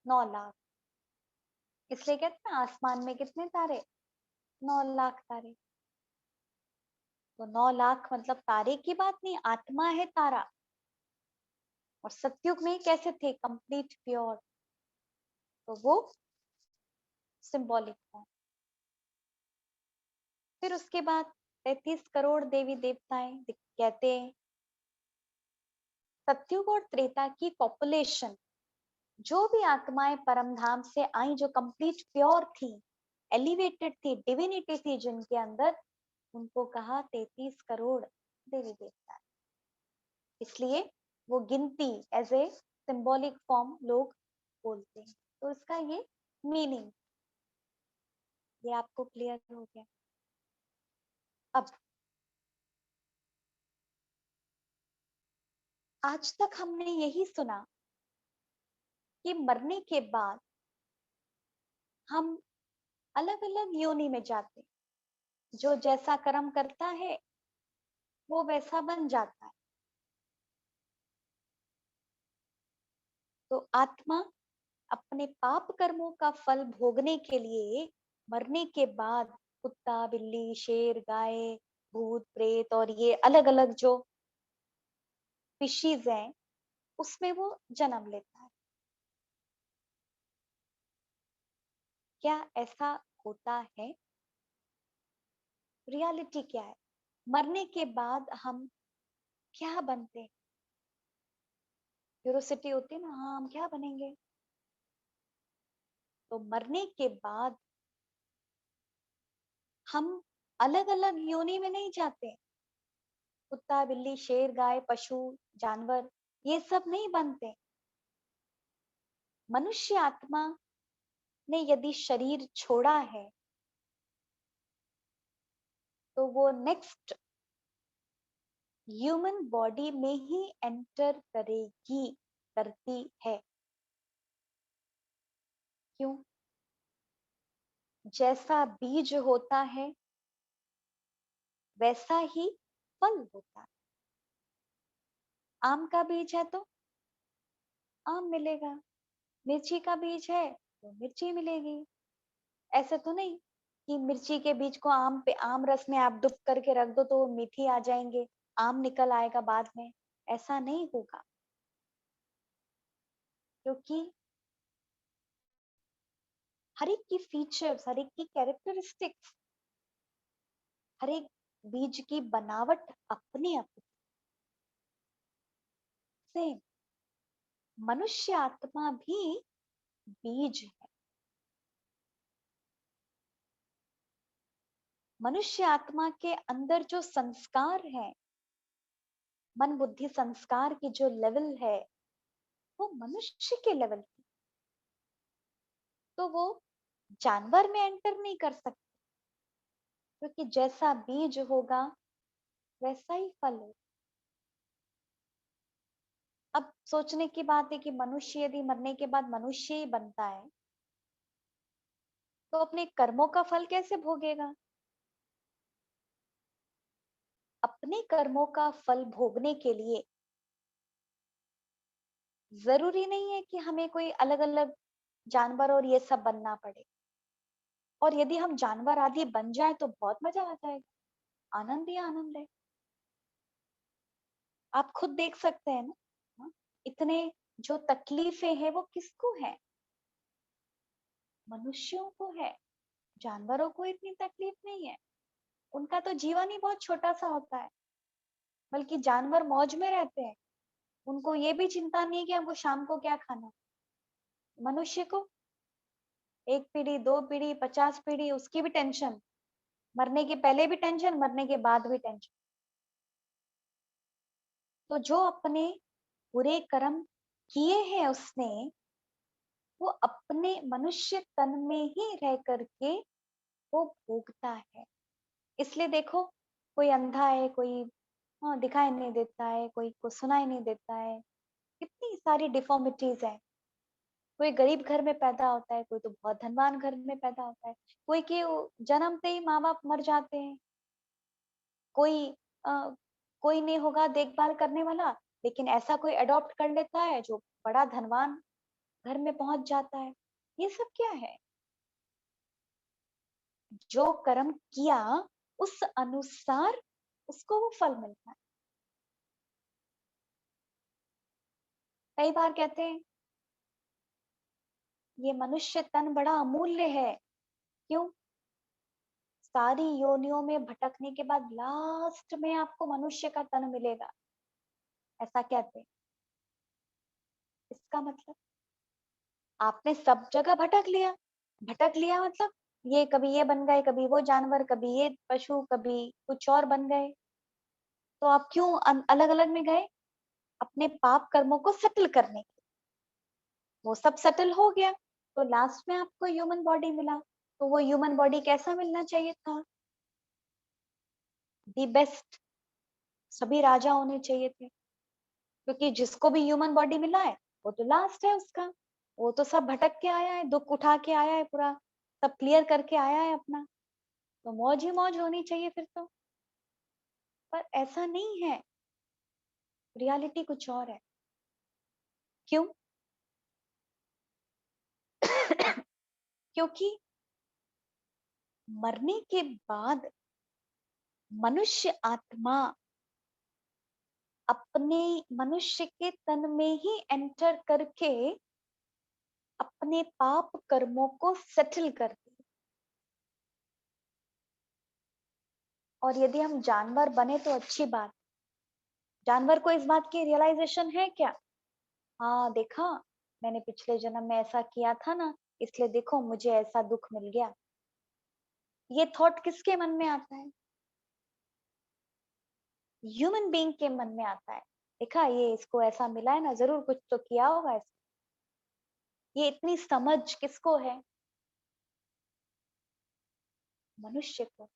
9 लाख। इसलिए कहते हैं आसमान में कितने तारे? 9 लाख तारे। तो 9 लाख मतलब तारे की बात नहीं, आत्मा है तारा। और सतयुग में कैसे थे? Complete pure. तो वो सिंबॉलिक है। फिर उसके बाद 33 करोड़ देवी देवताएं कहते हैं। सतयुग और त्रेता की पॉपुलेशन, जो भी आत्माएं परम धाम से आई, जो कंप्लीट प्योर थी, एलिवेटेड थी, डिविनिटी थी जिनके अंदर, उनको कहा 33 करोड़ देवी देवता। इसलिए वो गिनती एज ए सिंबॉलिक फॉर्म लोग बोलते हैं। तो इसका ये मीनिंग, ये आपको क्लियर हो गया। अब आज तक हमने यही सुना कि मरने के बाद हम अलग अलग योनि में जाते हैं, जो जैसा कर्म करता है वो वैसा बन जाता है। तो आत्मा अपने पाप कर्मों का फल भोगने के लिए मरने के बाद कुत्ता, बिल्ली, शेर, गाय, भूत, प्रेत और ये अलग अलग जो स्पीशीज हैं, उसमें वो जन्म लेता है। क्या ऐसा होता है? रियलिटी क्या है? मरने के बाद हम क्या बनते हैं? क्यूरोसिटी होती है ना, हाँ हम क्या बनेंगे? तो मरने के बाद हम अलग अलग योनि में नहीं जाते। कुत्ता, बिल्ली, शेर, गाय, पशु, जानवर, ये सब नहीं बनते। मनुष्य आत्मा ने यदि शरीर छोड़ा है तो वो नेक्स्ट ह्यूमन बॉडी में ही एंटर करेगी, करती है। क्यों? जैसा बीज होता है वैसा ही फल होता है। आम का बीज है तो आम मिलेगा, मिर्ची का बीज है तो मिर्ची मिलेगी। ऐसे तो नहीं कि मिर्ची के बीज को आम पे, आम रस में आप डुब करके रख दो तो वो मीठी आ जाएंगे, आम निकल आएगा बाद में। ऐसा नहीं होगा। क्योंकि हर एक की फीचर्स, हर एक की कैरेक्टरिस्टिक्स, हर एक बीज की बनावट अपने आप से, मनुष्य आत्मा भी बीज है। मनुष्य आत्मा के अंदर जो संस्कार है, मन बुद्धि संस्कार की जो लेवल है, वो मनुष्य के लेवल की, तो वो जानवर में एंटर नहीं कर सकते, क्योंकि जैसा बीज होगा वैसा ही फल होगा। अब सोचने की बात है कि मनुष्य यदि मरने के बाद मनुष्य ही बनता है, तो अपने कर्मों का फल कैसे भोगेगा? अपने कर्मों का फल भोगने के लिए जरूरी नहीं है कि हमें कोई अलग अलग जानवर और ये सब बनना पड़े। और यदि हम जानवर आदि बन जाए तो बहुत मजा आ जाएगा, आनंद ही आनंद है। आप खुद देख सकते हैं ना, हाँ, इतने जो तकलीफें हैं वो किसको है? मनुष्यों को है। जानवरों को इतनी तकलीफ नहीं है, उनका तो जीवन ही बहुत छोटा सा होता है। बल्कि जानवर मौज में रहते हैं, उनको ये भी चिंता नहीं है कि हमको शाम को क्या खाना। मनुष्य को एक पीढ़ी, दो पीढ़ी, 50 पीढ़ी, उसकी भी टेंशन, मरने के पहले भी टेंशन, मरने के बाद भी टेंशन। तो जो अपने बुरे कर्म किए हैं उसने, वो अपने मनुष्य तन में ही रह करके वो भोगता है। इसलिए देखो, कोई अंधा है, कोई हाँ दिखाई नहीं देता है, कोई को सुनाई नहीं देता है, कितनी सारी डिफॉर्मिटीज है। कोई गरीब घर में पैदा होता है, कोई तो बहुत धनवान घर में पैदा होता है, कोई के जन्मते ही माँ बाप मर जाते हैं, कोई कोई नहीं होगा देखभाल करने वाला, लेकिन ऐसा कोई अडॉप्ट कर लेता है जो बड़ा धनवान घर में पहुंच जाता है। ये सब क्या है? जो कर्म किया उस अनुसार उसको वो फल मिलता है। कई बार कहते हैं ये मनुष्य तन बड़ा अमूल्य है। क्यों? सारी योनियों में भटकने के बाद लास्ट में आपको मनुष्य का तन मिलेगा, ऐसा कहते हैं। इसका मतलब आपने सब जगह भटक लिया। भटक लिया मतलब ये कभी ये बन गए, कभी वो जानवर, कभी ये पशु, कभी कुछ और बन गए। तो आप क्यों अलग अलग में गए? अपने पाप कर्मों को सेटल करने। वो सब सेटल हो गया, तो लास्ट में आपको ह्यूमन बॉडी मिला। तो वो ह्यूमन बॉडी कैसा मिलना चाहिए था? The best. सभी राजा होने चाहिए थे, क्योंकि जिसको भी ह्यूमन बॉडी मिला है वो तो लास्ट है उसका। वो तो सब भटक के आया है, दुख उठा के आया है, पूरा सब क्लियर करके आया है अपना, तो मौज ही मौज होनी चाहिए फिर तो। पर ऐसा नहीं है, रियलिटी कुछ और है। क्यों? क्योंकि मरने के बाद मनुष्य आत्मा अपने मनुष्य के तन में ही एंटर करके अपने पाप कर्मों को सेटल करती है। और यदि हम जानवर बने तो अच्छी बात। जानवर को इस बात की रियलाइजेशन है क्या? हाँ देखा, मैंने पिछले जन्म में ऐसा किया था ना, इसलिए देखो मुझे ऐसा दुख मिल गया। ये थॉट किसके मन में आता है? ह्यूमन बीइंग के मन में आता है। देखा, ये इसको ऐसा मिला है ना, जरूर कुछ तो किया होगा इसने। ये इतनी समझ किसको है? मनुष्य को।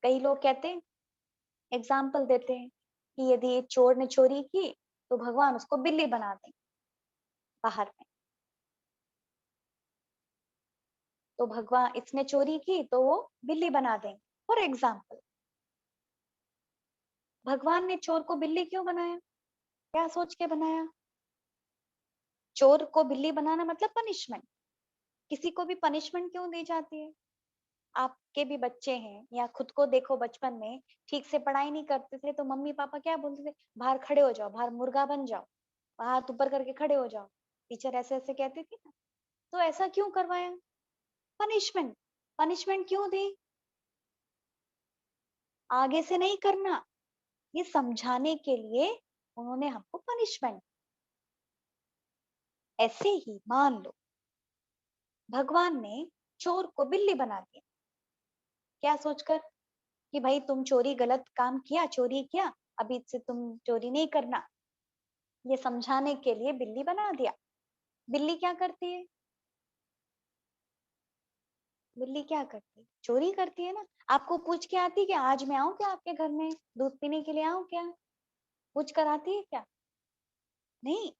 कई लोग कहते हैं, एग्जाम्पल देते हैं कि यदि एक चोर ने चोरी की तो भगवान उसको बिल्ली बना दें बाहर में। तो भगवान, इसने चोरी की तो वो बिल्ली बना देंगे, फॉर एग्जाम्पल। भगवान ने चोर को बिल्ली क्यों बनाया? क्या सोच के बनाया? चोर को बिल्ली बनाना मतलब पनिशमेंट। किसी को भी पनिशमेंट क्यों दी जाती है? आपके भी बच्चे हैं या खुद को देखो, बचपन में ठीक से पढ़ाई नहीं करते थे तो मम्मी पापा क्या बोलते थे, बाहर खड़े हो जाओ, बाहर मुर्गा बन जाओ, हाथ ऊपर करके खड़े हो जाओ। टीचर ऐसे ऐसे कहती थी ना। तो ऐसा क्यों करवाया? पनिशमेंट। पनिशमेंट क्यों दी? आगे से नहीं करना, ये समझाने के लिए उन्होंने हमको पनिशमेंट। ऐसे ही मान लो भगवान ने चोर को बिल्ली बना दिया, क्या सोचकर कि भाई तुम चोरी, गलत काम किया, चोरी किया, अभी से तुम चोरी नहीं करना, ये समझाने के लिए बिल्ली बना दिया। बिल्ली क्या करती है? बिल्ली क्या करती है? चोरी करती है ना। आपको पूछ के आती है कि आज मैं आऊं क्या आपके घर में, दूध पीने के लिए आऊं क्या? पूछ कर आती है क्या? नहीं,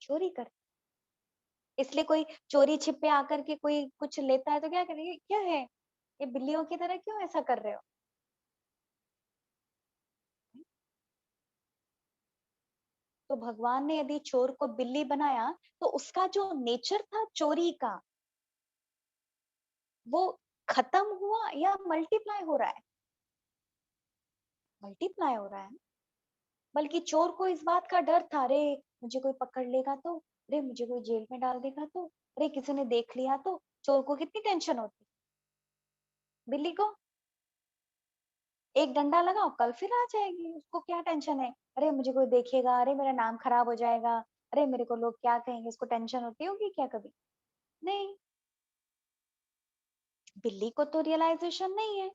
चोरी कर। इसलिए कोई चोरी छिपे आकर के कोई कुछ लेता है तो क्या करेंगे, क्या है ये बिल्लियों की तरह क्यों ऐसा कर रहे हो? तो भगवान ने यदि चोर को बिल्ली बनाया तो उसका जो नेचर था चोरी का, वो खत्म हुआ या मल्टीप्लाई हो रहा है? मल्टीप्लाई हो रहा है। बल्कि चोर को इस बात का डर था, अरे मुझे कोई पकड़ लेगा तो, अरे मुझे कोई जेल में डाल देगा तो, अरे किसी ने देख लिया तो। चोर को कितनी टेंशन होती। बिल्ली को एक डंडा लगाओ, कल फिर आ जाएगी, उसको क्या टेंशन है, अरे मुझे कोई देखेगा, अरे मेरा नाम खराब हो जाएगा, अरे मेरे को लोग क्या कहेंगे, उसको टेंशन होती होगी क्या कभी? नहीं। बिल्ली को तो रियलाइजेशन नहीं है।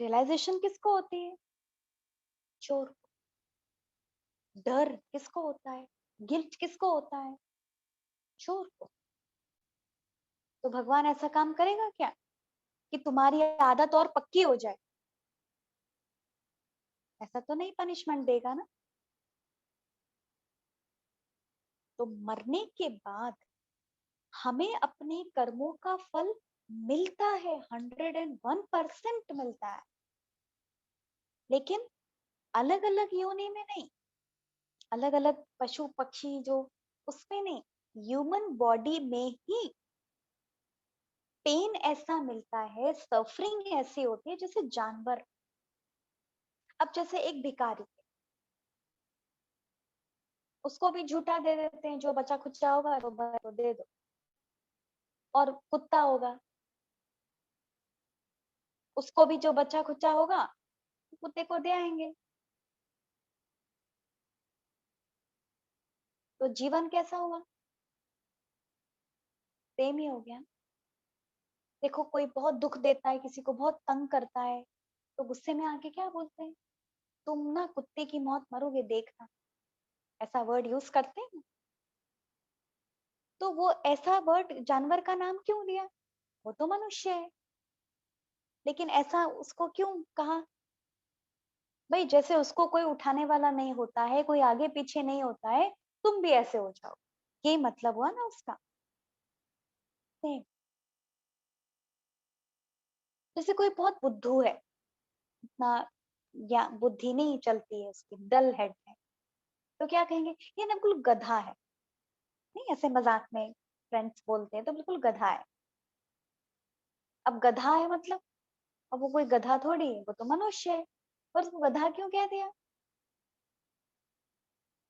रियलाइजेशन किसको होती है? चोर को। डर किसको होता है? गिल्ट किसको होता है? चोर को। तो भगवान ऐसा काम करेगा क्या कि तुम्हारी आदत और पक्की हो जाए? ऐसा तो नहीं पनिशमेंट देगा ना। तो मरने के बाद हमें अपने कर्मों का फल मिलता है, 101% मिलता है, लेकिन अलग अलग योनि में नहीं, अलग अलग पशु पक्षी जो, उसमें नहीं, ह्यूमन बॉडी में ही पेन ऐसा मिलता है, सफरिंग ऐसी होती है जैसे जानवर। अब जैसे एक भिखारी, उसको भी झूठा दे देते हैं, जो बचा खुचा होगा तो भाई को दे दो। और कुत्ता होगा, उसको भी जो बचा खुचा होगा कुत्ते को दे आएंगे। तो जीवन कैसा हुआ? सेम ही हो गया। देखो कोई बहुत दुख देता है, किसी को बहुत तंग करता है, तो गुस्से में आके क्या बोलते हैं, तुम ना कुत्ते की मौत मरोगे देखना, ऐसा वर्ड यूज करते हैं ना। तो वो ऐसा वर्ड जानवर का नाम क्यों दिया? वो तो मनुष्य है, लेकिन ऐसा उसको क्यों कहा? भाई जैसे उसको कोई उठाने वाला नहीं होता है, कोई आगे पीछे नहीं होता है, तुम भी ऐसे हो जाओ, ये मतलब हुआ ना उसका। सेम। जैसे कोई बहुत बुद्धू है, इतना या बुद्धि नहीं चलती है उसकी, डल हेड है, तो क्या कहेंगे, ये ना बिल्कुल गधा है। नहीं, ऐसे मजाक में फ्रेंड्स बोलते हैं तो बिल्कुल गधा है। अब गधा है मतलब, अब वो कोई गधा थोड़ी है, वो तो मनुष्य है, पर उसको गधा क्यों कह दिया?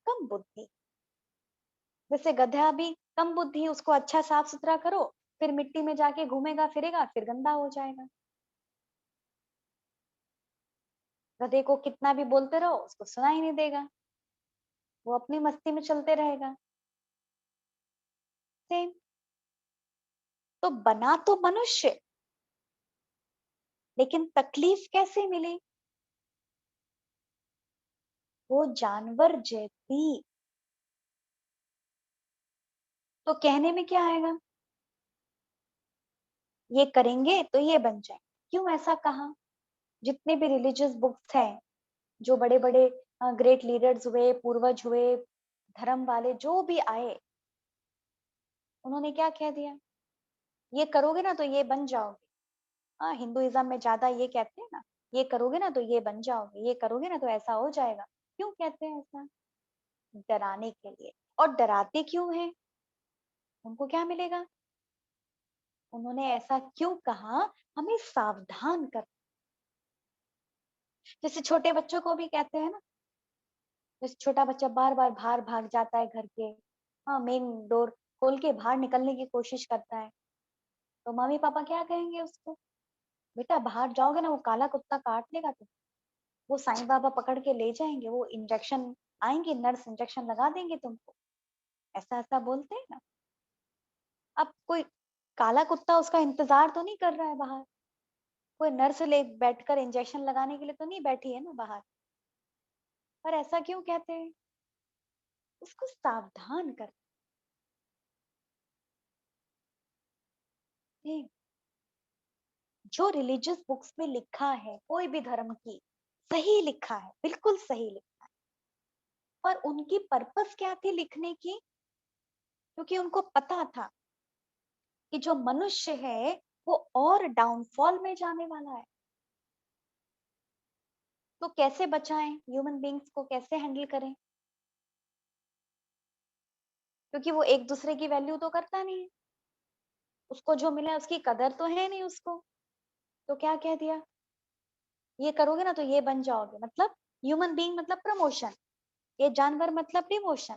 कम बुद्धि। जैसे गधा भी कम बुद्धि, उसको अच्छा साफ सुथरा करो, फिर मिट्टी में जाके घूमेगा फिरेगा, फिर गंदा हो जाएगा। गधे को कितना भी बोलते रहो उसको सुना ही नहीं देगा, वो अपनी मस्ती में चलते रहेगा। सेम। तो बना तो मनुष्य, लेकिन तकलीफ कैसे मिली? वो जानवर जैसी। तो कहने में क्या आएगा, ये करेंगे तो ये बन जाए। क्यों ऐसा कहा? जितने भी रिलीजियस बुक्स हैं, जो बड़े बड़े ग्रेट लीडर्स हुए, पूर्वज हुए, धर्म वाले जो भी आए, उन्होंने क्या कह दिया, ये करोगे ना तो ये बन जाओगे। हाँ, हिंदुइज्म में ज्यादा ये कहते हैं ना, ये करोगे ना तो ये बन जाओगे, ये करोगे ना तो ऐसा हो जाएगा। क्यों कहते हैं ऐसा? डराने के लिए। और डराते क्यों हैं? उनको क्या मिलेगा? उन्होंने ऐसा क्यों कहा? हमें सावधान कर, जैसे छोटे बच्चों को भी कहते हैं ना, जैसे छोटा बच्चा बार बार बाहर भाग जाता है घर के, हाँ मेन डोर खोल के बाहर निकलने की कोशिश करता है, तो मम्मी पापा क्या कहेंगे उसको? बेटा बाहर जाओगे ना वो काला कुत्ता काट लेगा तुम, वो साईं बाबा पकड़ के ले जाएंगे, वो इंजेक्शन आएंगे, नर्स इंजेक्शन लगा देंगे तुमको, ऐसा ऐसा बोलते हैं ना। अब कोई काला कुत्ता उसका इंतजार तो नहीं कर रहा है बाहर, कोई नर्स ले बैठकर इंजेक्शन लगाने के लिए तो नहीं बैठी है ना बाहर, पर ऐसा क्यों कहते हैं? उसको सावधान कर, जो रिलीजियस बुक्स में लिखा है कोई भी धर्म की, सही लिखा है, बिल्कुल सही लिखा है। पर उनकी पर्पस क्या थी लिखने की? क्योंकि उनको पता था कि जो मनुष्य है वो और डाउनफॉल में जाने वाला है, तो कैसे बचाएं, ह्यूमन बींग्स को कैसे हैंडल करें, क्योंकि वो एक दूसरे की वैल्यू तो करता नहीं है, उसको जो मिला है उसकी कदर तो है नहीं उसको, तो क्या कह दिया, ये करोगे ना तो ये बन जाओगे, मतलब ह्यूमन बीइंग मतलब प्रमोशन, ये जानवर मतलब डिमोशन,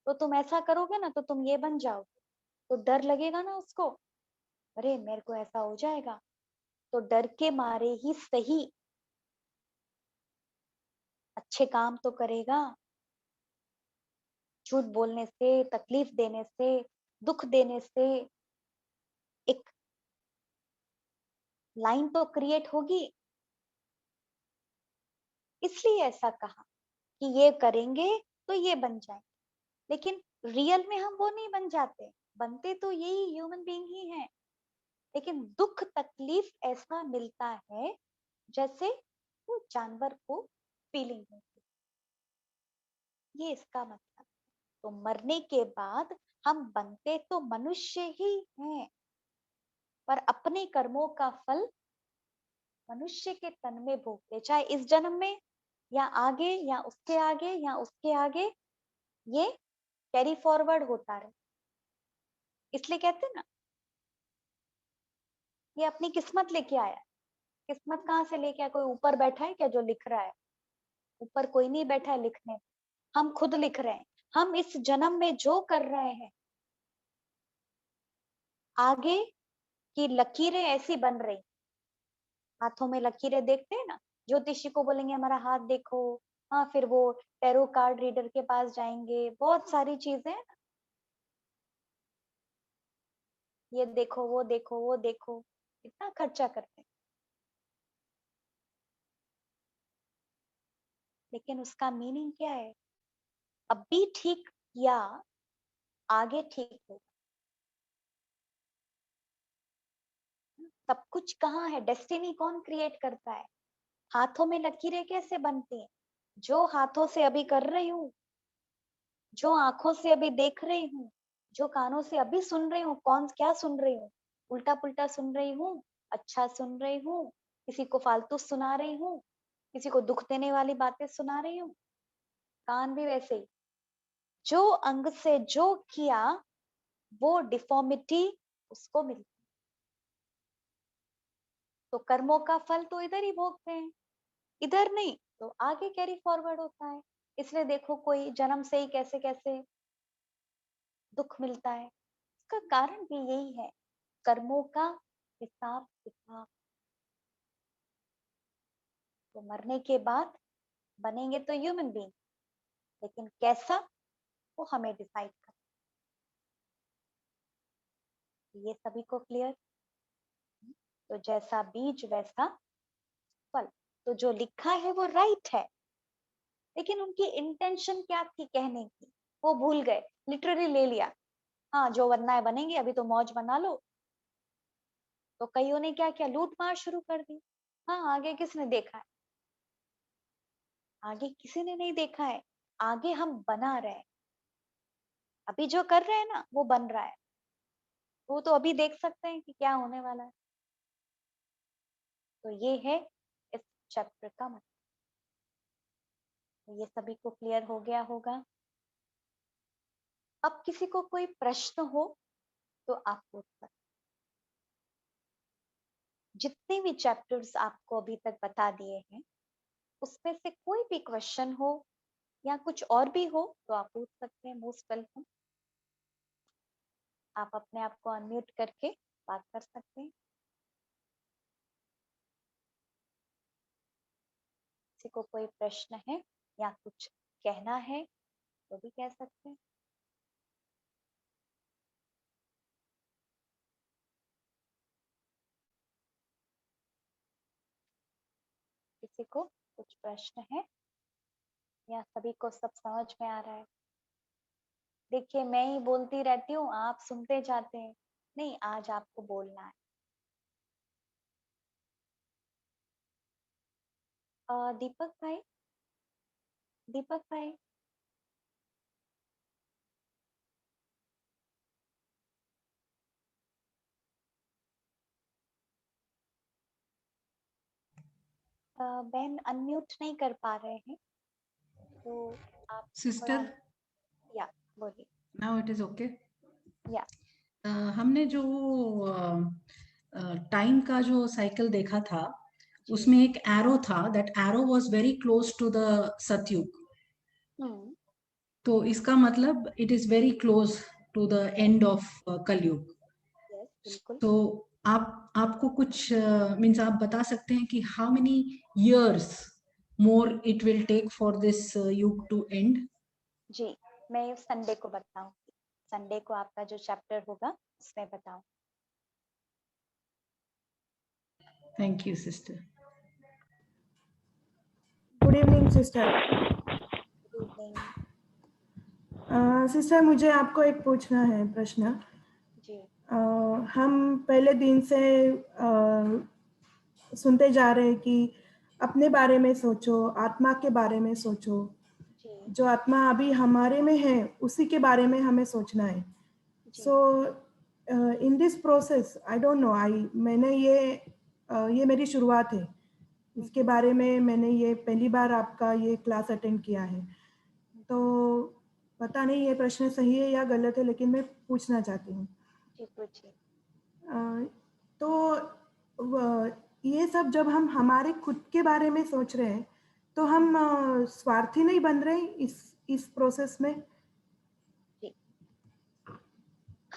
तो तुम ऐसा करोगे ना तो तुम ये बन जाओगे, तो डर लगेगा ना उसको, अरे मेरे को ऐसा हो जाएगा, तो डर के मारे ही सही अच्छे काम तो करेगा, झूठ बोलने से, तकलीफ देने से, दुख देने से एक लाइन तो क्रिएट होगी, इसलिए ऐसा कहा कि ये करेंगे तो ये बन जाए, लेकिन रियल में हम वो नहीं बन जाते, बनते तो यही ह्यूमन बीइंग ही हैं, लेकिन दुख तकलीफ ऐसा मिलता है जैसे वो जानवर को फीलिंग होती है, ये इसका मतलब। तो मरने के बाद हम बनते तो मनुष्य ही हैं, पर अपने कर्मों का फल मनुष्य के तन में भोगते, चाहे इस जन्म में या आगे या उसके आगे या उसके आगे, ये कैरी फॉरवर्ड होता रहे, इसलिए कहते हैं ना, ये अपनी किस्मत लेके आया है। किस्मत कहाँ से लेके आया? कोई ऊपर बैठा है क्या जो लिख रहा है? ऊपर कोई नहीं बैठा है लिखने, हम खुद लिख रहे हैं, हम इस जन्म में जो कर रहे हैं आगे की लकीरें ऐसी बन रही, हाथों में लकीरें देखते हैं ना, ज्योतिषी को बोलेंगे हमारा हाथ देखो, हाँ फिर वो टैरो कार्ड रीडर के पास जाएंगे, बहुत सारी चीजें हैं, ये देखो वो देखो वो देखो, कितना खर्चा करते हैं, लेकिन उसका मीनिंग क्या है? अभी ठीक किया, आगे ठीक होगा। सब कुछ कहाँ है? डेस्टिनी कौन क्रिएट करता है? हाथों में लकीरें कैसे बनती हैं? जो हाथों से अभी कर रही हूँ, जो आंखों से अभी देख रही हूँ, जो कानों से अभी सुन रही हूँ, कौन क्या सुन रही हूँ? उल्टा पुल्टा सुन रही हूँ, अच्छा सुन रही हूँ, किसी को फालतू सुना रही हूँ, किसी को दुख देने वाली बातें सुना रही हूँ, कान भी वैसे ही, जो अंग से जो किया वो डिफॉर्मिटी उसको मिलती, तो कर्मों का फल तो इधर ही भोगते हैं, इधर नहीं तो आगे कैरी फॉरवर्ड होता है, इसलिए देखो कोई जन्म से ही कैसे कैसे दुख मिलता है, इसका कारण भी यही है, कर्मों का हिसाब किताब। तो मरने के बाद बनेंगे तो ह्यूमन बीइंग, लेकिन कैसा वो हमें डिसाइड कर, ये सभी को क्लियर? तो जैसा बीज वैसा फल, तो जो लिखा है वो राइट है, लेकिन उनकी इंटेंशन क्या थी कहने की, वो भूल गए, लिटरली ले लिया, हाँ जो बनना है बनेंगे, अभी तो मौज बना लो, तो कईयों ने क्या किया, लूट मार शुरू कर दी। हाँ आगे किसने देखा है? आगे किसी ने नहीं देखा है, आगे हम बना रहे हैं, अभी जो कर रहे हैं ना वो बन रहा है, वो तो अभी देख सकते हैं कि क्या होने वाला है, तो ये है इस चैप्टर का मतलब। तो ये सभी को क्लियर हो गया होगा। अब किसी को कोई प्रश्न हो तो आप पूछ सकते जितने भी चैप्टर्स आपको अभी तक बता दिए हैं, उसमें से कोई भी क्वेश्चन हो या कुछ और भी हो तो आप पूछ सकते हैं। Most welcome. आप अपने आप को अनम्यूट करके बात कर सकते हैं। किसी को कोई प्रश्न है या कुछ कहना है तो भी कह सकते हैं। किसी को कुछ प्रश्न है या सभी को सब समझ में आ रहा है? देखिए, मैं ही बोलती रहती हूँ, आप सुनते जाते हैं। नहीं, आज आपको बोलना है। दीपक भाई, दीपक भाई, बहन अनम्यूट नहीं कर पा रहे हैं तो आप थोड़ा। सिस्टर, या बोलिए। Now it is okay. या हमने जो टाइम का जो साइकिल देखा था, जी। उसमें एक एरो था, that arrow was very close to the Satyug. Hmm. तो इसका मतलब it is very close to the end of Kalyug. Yes, बिल्कुल। तो आपको कुछ मीन्स आप बता सकते हैं कि how many years more it will take for this yug to end? जी, मैं संडे को बताऊंगी। संडे को आपका जो चैप्टर होगा उसमें बताऊं। Thank you sister. Good evening sister. Good evening. Sister, मुझे आपको एक पूछना है प्रश्न। जी। हम पहले दिन से सुनते जा रहे हैं कि अपने बारे में सोचो, आत्मा के बारे में सोचो। जी। जो आत्मा अभी हमारे में है उसी के बारे में हमें सोचना है। जी। So in this process I don't know, मैंने ये मेरी शुरुआत है। इसके बारे में मैंने ये पहली बार आपका ये क्लास अटेंड किया है, तो पता नहीं ये प्रश्न सही है या गलत है, लेकिन मैं पूछना चाहती हूँ। जी, पूछिए। तो ये सब जब हम हमारे खुद के बारे में सोच रहे हैं तो हम स्वार्थी नहीं बन रहे इस प्रोसेस में? जी,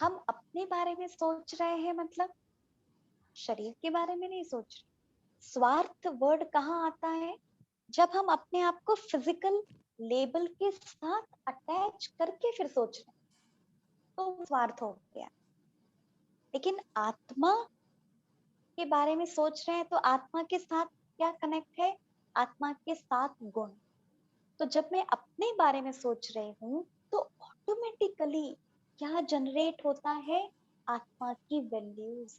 हम अपने बारे में सोच रहे हैं मतलब शरीर के बारे में नहीं सोच रहे। स्वार्थ वर्ड कहाँ आता है? जब हम अपने आप को फिजिकल लेबल के साथ अटैच करके फिर सोच रहे हैं तो स्वार्थ हो गया। लेकिन आत्मा के बारे में सोच रहे हैं तो आत्मा के साथ क्या कनेक्ट है? आत्मा के साथ गुण। तो जब मैं अपने बारे में सोच रही हूँ तो ऑटोमेटिकली क्या जनरेट होता है? आत्मा की वैल्यूज,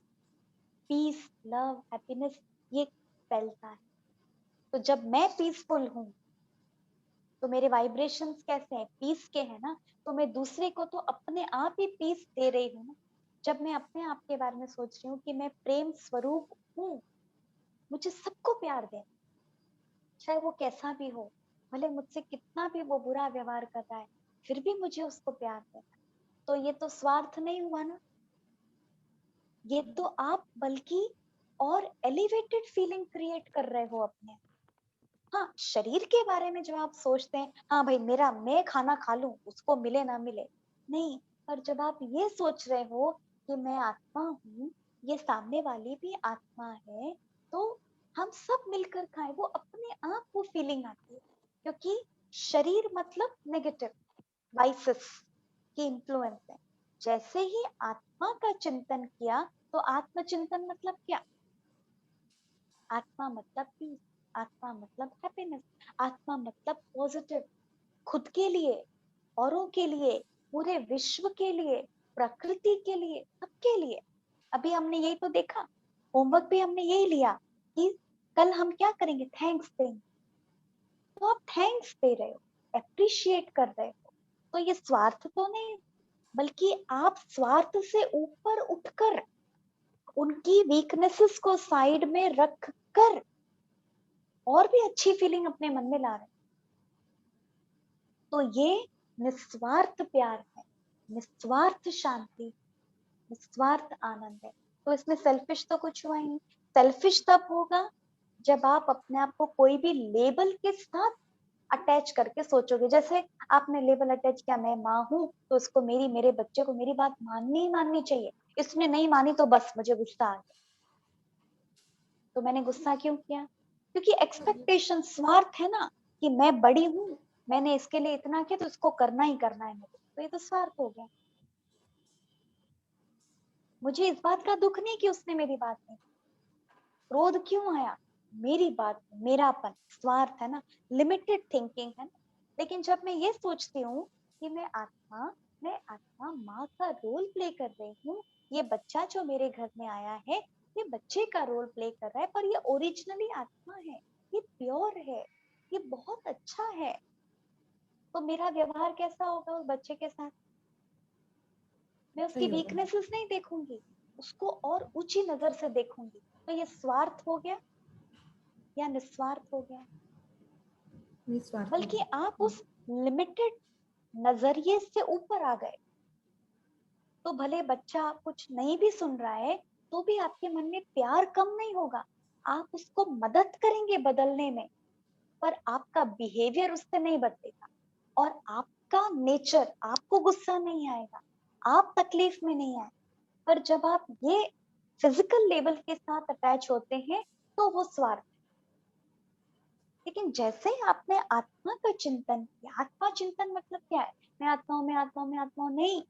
पीस, लव, हैप्पीनेस, ये फैलता है। तो जब मैं पीसफुल हूँ तो मेरे वाइब्रेशंस कैसे हैं? पीस के हैं ना। तो मैं दूसरे को तो अपने आप ही पीस दे रही हूँ ना। जब मैं अपने आप के बारे में सोच रही हूँ कि मैं प्रेम स्वरूप हूँ, मुझे सबको प्यार देना, चाहे वो कैसा भी हो, भले मुझसे कितना भी वो बुरा व्यवहार कर रहा है, फिर भी मुझे उसको प्यार देना। तो ये तो स्वार्थ नहीं हुआ ना। ये तो आप बल्कि और एलिवेटेड फीलिंग क्रिएट कर रहे हो अपने। हाँ, शरीर के बारे में जो आप सोचते हैं, हाँ भाई मेरा, मैं खाना खा लूं, उसको मिले ना मिले, नहीं। पर जब आप ये सोच रहे हो कि मैं आत्मा हूँ, ये सामने वाली भी आत्मा है, तो हम सब मिलकर खाएं, वो अपने आप वो फीलिंग आती है। क्योंकि शरीर मतलब नेगेटिव वाइसेस की इन्फ्लुएंस है। जैसे ही आत्मा का चिंतन किया तो आत्मचिंतन मतलब क्या? आत्मा मतलब पीस, आत्मा मतलब हैप्पीनेस, आत्मा मतलब पॉजिटिव, खुद के लिए, औरों के लिए, पूरे विश्व के लिए, प्रकृति के लिए, सबके लिए। अभी हमने यही तो देखा, होमवर्क भी हमने यही लिया कि कल हम क्या करेंगे? थैंक्स देंगे। तो आप थैंक्स दे रहे हो, अप्रिशिएट कर रहे हो। तो ये स्वार्थ तो नहीं, बल्कि आप स्वार्थ से ऊपर उठकर उनकी वीकनेसेस को साइड में रख कर और भी अच्छी फीलिंग अपने मन में ला रहे हैं। तो ये निस्वार्थ प्यार है, निस्वार्थ शांति, निस्वार्थ आनंद है। तो इसमें सेल्फिश तो कुछ हुआ ही नहीं। सेल्फिश तब होगा जब आप अपने आप को कोई भी लेबल के साथ अटैच करके सोचोगे। जैसे आपने लेबल अटैच किया, मैं माँ हूं तो उसको मेरे बच्चे को मेरी बात माननी ही माननी चाहिए, इसने नहीं मानी तो बस मुझे गुस्सा आ गया। तो मैंने गुस्सा क्यों किया? क्योंकि एक्सपेक्टेशन, स्वार्थ है ना, कि मैं बड़ी हूं, मैंने इसके लिए इतना किया तो इसको करना ही करना है मुझे, तो ये तो स्वार्थ हो गया। मुझे इस बात का दुख नहीं कि उसने मेरी बात नहीं, क्रोध क्यों आया? मेरी बात, मेरापन, स्वार्थ है ना, लिमिटेड थिंकिंग है ना। लेकिन जब मैं ये सोचती हूँ कि मैं आत्मा माँ का रोल प्ले कर रही हूँ, ये बच्चा जो मेरे घर में आया है ये बच्चे का रोल प्ले कर रहा है, पर ये ओरिजिनली आत्मा है, ये प्योर है, ये बहुत अच्छा है, तो मेरा व्यवहार कैसा होगा उस बच्चे के साथ? मैं उसकी सही होगा। वीकनेसेस नहीं देखूंगी, उसको और ऊंची नजर से देखूंगी। तो ये स्वार्थ हो गया या निस्वार्थ हो गया? निस्वार्थ बल्कि होगा। आप उस लिमिटेड नजरिए से ऊपर आ गए। तो भले बच्चा कुछ नहीं भी सुन रहा है तो भी आपके मन में प्यार कम नहीं होगा, आप उसको मदद करेंगे बदलने में, पर आपका बिहेवियर उससे नहीं बदलेगा और आपका नेचर, आपको गुस्सा नहीं आएगा, आप तकलीफ में नहीं आए। पर जब आप ये फिजिकल लेवल के साथ अटैच होते हैं तो वो स्वार्थ। लेकिन जैसे ही आपने आत्मा का चिंतन किया, आत्मा चिंतन मतलब क्या है? मैं आत्मा हूं, मैं आत्मा हूं, मैं आत्मा हूं, नहीं,